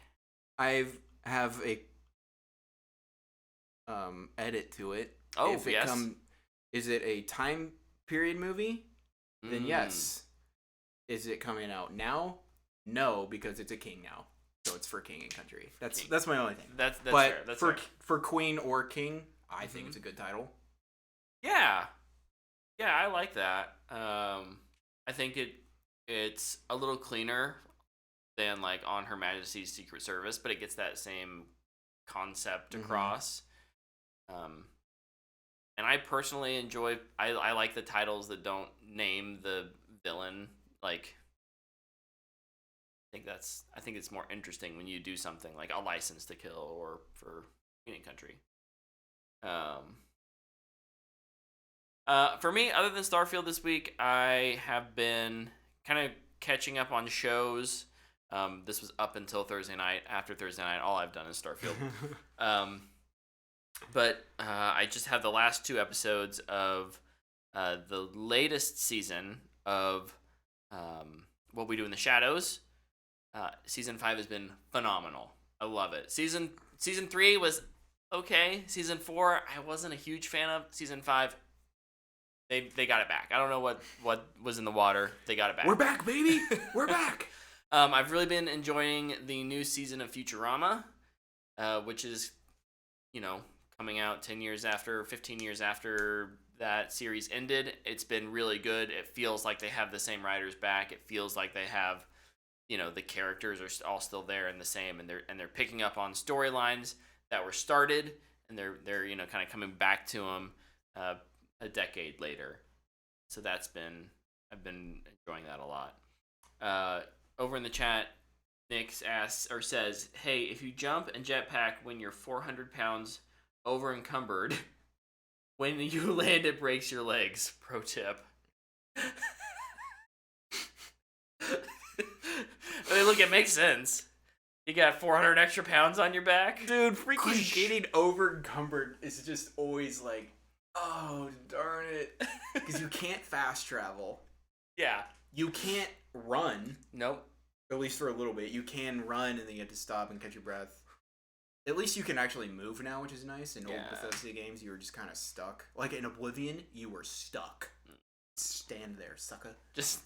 Speaker 2: I have a edit to it.
Speaker 1: Oh,
Speaker 2: if it
Speaker 1: yes.
Speaker 2: Is it a time period movie? Then yes. Is it coming out now? No, because it's a king now. So it's for King and Country. That's my only thing.
Speaker 1: That's
Speaker 2: but
Speaker 1: fair. That's
Speaker 2: for
Speaker 1: fair.
Speaker 2: For Queen or King, I think it's a good title.
Speaker 1: Yeah. Yeah, I like that. I think it's a little cleaner than like On Her Majesty's Secret Service, but it gets that same concept across. And I personally enjoy. I like the titles that don't name the villain. Like, I think it's more interesting when you do something like A License to Kill or for Queen and Country. For me, other than Starfield this week, I have been kind of catching up on shows. This was up until Thursday night. After Thursday night, all I've done is Starfield. But I just have the last 2 episodes of the latest season of What We Do in the Shadows. Season 5 has been phenomenal. I love it. Season 3 was okay. Season 4, I wasn't a huge fan of. Season 5, they got it back. I don't know what was in the water. They got it back.
Speaker 2: We're back, baby. We're back.
Speaker 1: I've really been enjoying the new season of Futurama, which is, coming out 15 years after that series ended. It's been really good. It feels like they have the same writers back. It feels like they have, the characters are all still there and the same, and they're picking up on storylines that were started, and they're kind of coming back to them a decade later. So I've been enjoying that a lot. Over in the chat, Nick says, "Hey, if you jump and jetpack when you're 400 pounds over encumbered, when you land, it breaks your legs. Pro tip." I mean, look, it makes sense. You got 400 extra pounds on your back,
Speaker 2: dude. Freaking getting over encumbered is just always like, oh darn it, because you can't fast travel.
Speaker 1: Yeah.
Speaker 2: You can't run.
Speaker 1: Nope.
Speaker 2: At least for a little bit. You can run, and then you have to stop and catch your breath. At least you can actually move now, which is nice. In old Bethesda games, you were just kind of stuck. Like in Oblivion, you were stuck. Stand there, sucker.
Speaker 1: Just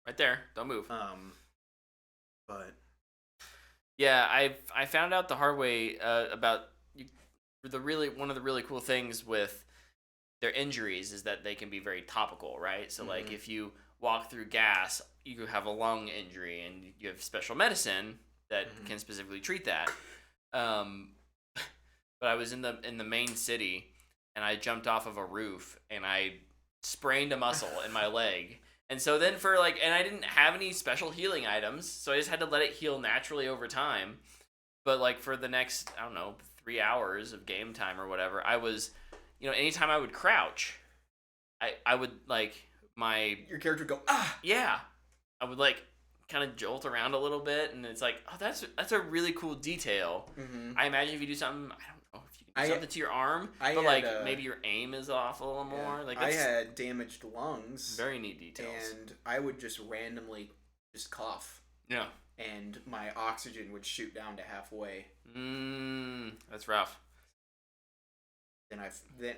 Speaker 1: right there. Don't move.
Speaker 2: But
Speaker 1: yeah, I found out the hard way about one of the really cool things with their injuries is that they can be very topical, right? So like if you walk through gas, you have a lung injury, and you have special medicine that can specifically treat that. But I was in the main city, and I jumped off of a roof, and I sprained a muscle in my leg. And so then and I didn't have any special healing items, so I just had to let it heal naturally over time. But like for the next, I don't know, 3 hours of game time or whatever, I was, anytime I would crouch, I would
Speaker 2: your character would go, ah!
Speaker 1: Yeah. I would kind of jolt around a little bit, and it's like, oh, that's a really cool detail. I imagine if you do something, I don't know if you can do something to your arm, but maybe your aim is off a little more.
Speaker 2: I had damaged lungs.
Speaker 1: Very neat details.
Speaker 2: And I would just randomly just cough.
Speaker 1: Yeah.
Speaker 2: And my oxygen would shoot down to halfway.
Speaker 1: That's rough.
Speaker 2: Then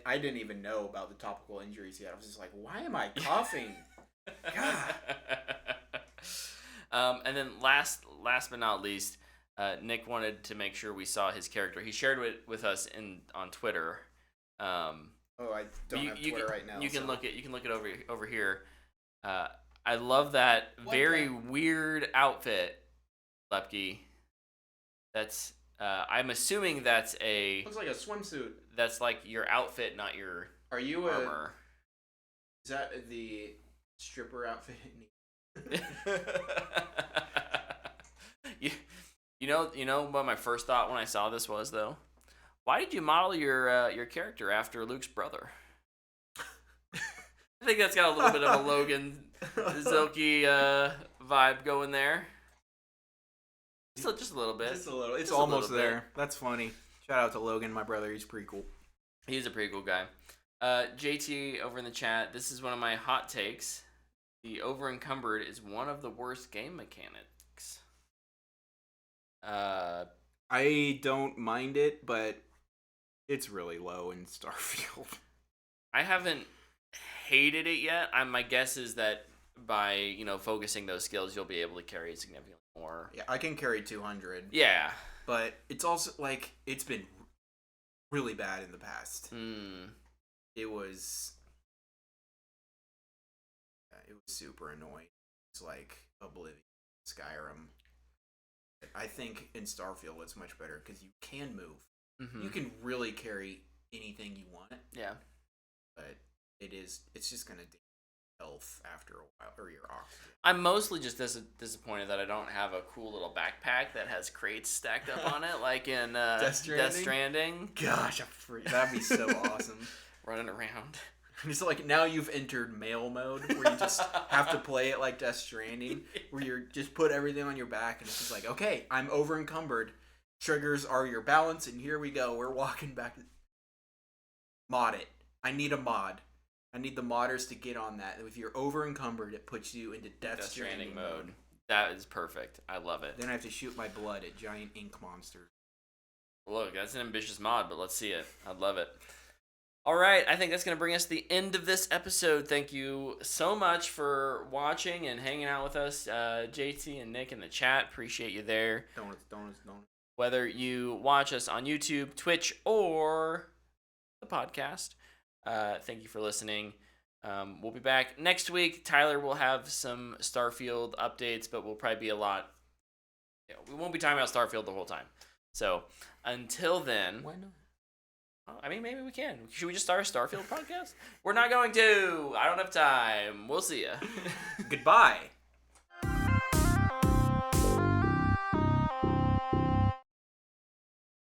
Speaker 2: I didn't even know about the topical injuries yet. I was just like, why am I coughing? God.
Speaker 1: And then last but not least, Nick wanted to make sure we saw his character. He shared it with us on Twitter.
Speaker 2: I don't have Twitter right now.
Speaker 1: You can look it over here. I love that very weird outfit, Lepke. That's I'm assuming that's
Speaker 2: looks like a swimsuit.
Speaker 1: That's like your outfit, not your armor.
Speaker 2: Is that the stripper outfit?
Speaker 1: You know what my first thought when I saw this was, though? Why did you model your character after Luke's brother? I think that's got a little bit of a Logan Zilke vibe going there. Just a little bit.
Speaker 2: Just a little. It's almost there. That's funny. Shout out to Logan, my brother. He's pretty cool.
Speaker 1: He's a pretty cool guy. JT over in the chat. This is one of my hot takes. The over-encumbered is one of the worst game mechanics.
Speaker 2: I don't mind it, but it's really low in Starfield.
Speaker 1: I haven't hated it yet. My guess is that by focusing those skills, you'll be able to carry significantly more.
Speaker 2: Yeah, I can carry 200.
Speaker 1: Yeah,
Speaker 2: but it's also it's been really bad in the past. It was super annoying. It's like Oblivion, Skyrim. I think in Starfield it's much better because you can move. You can really carry anything you want.
Speaker 1: Yeah.
Speaker 2: But it's just gonna health after a while, or your oxygen.
Speaker 1: I'm mostly just disappointed that I don't have a cool little backpack that has crates stacked up on it, like in Death Stranding.
Speaker 2: Gosh, that'd be so awesome.
Speaker 1: Running around.
Speaker 2: It's like now you've entered mail mode where you just have to play it like Death Stranding, where you just put everything on your back and it's just like, okay, I'm over encumbered. Triggers are your balance, and here we go. We're walking back. Mod it. I need a mod. I need the modders to get on that. If you're over encumbered, it puts you into Death Stranding mode.
Speaker 1: That is perfect. I love it.
Speaker 2: Then I have to shoot my blood at giant ink monsters.
Speaker 1: Look, that's an ambitious mod, but let's see it. I'd love it. All right, I think that's going to bring us to the end of this episode. Thank you so much for watching and hanging out with us, JT and Nick in the chat. Appreciate you there.
Speaker 2: Donuts.
Speaker 1: Whether you watch us on YouTube, Twitch, or the podcast, thank you for listening. We'll be back next week. Tyler will have some Starfield updates, but we'll probably be a lot... we won't be talking about Starfield the whole time. So, until then...
Speaker 2: Why not?
Speaker 1: I mean, maybe we can. Should we just start a Starfield podcast? We're not going to. I don't have time. We'll see ya.
Speaker 2: Goodbye.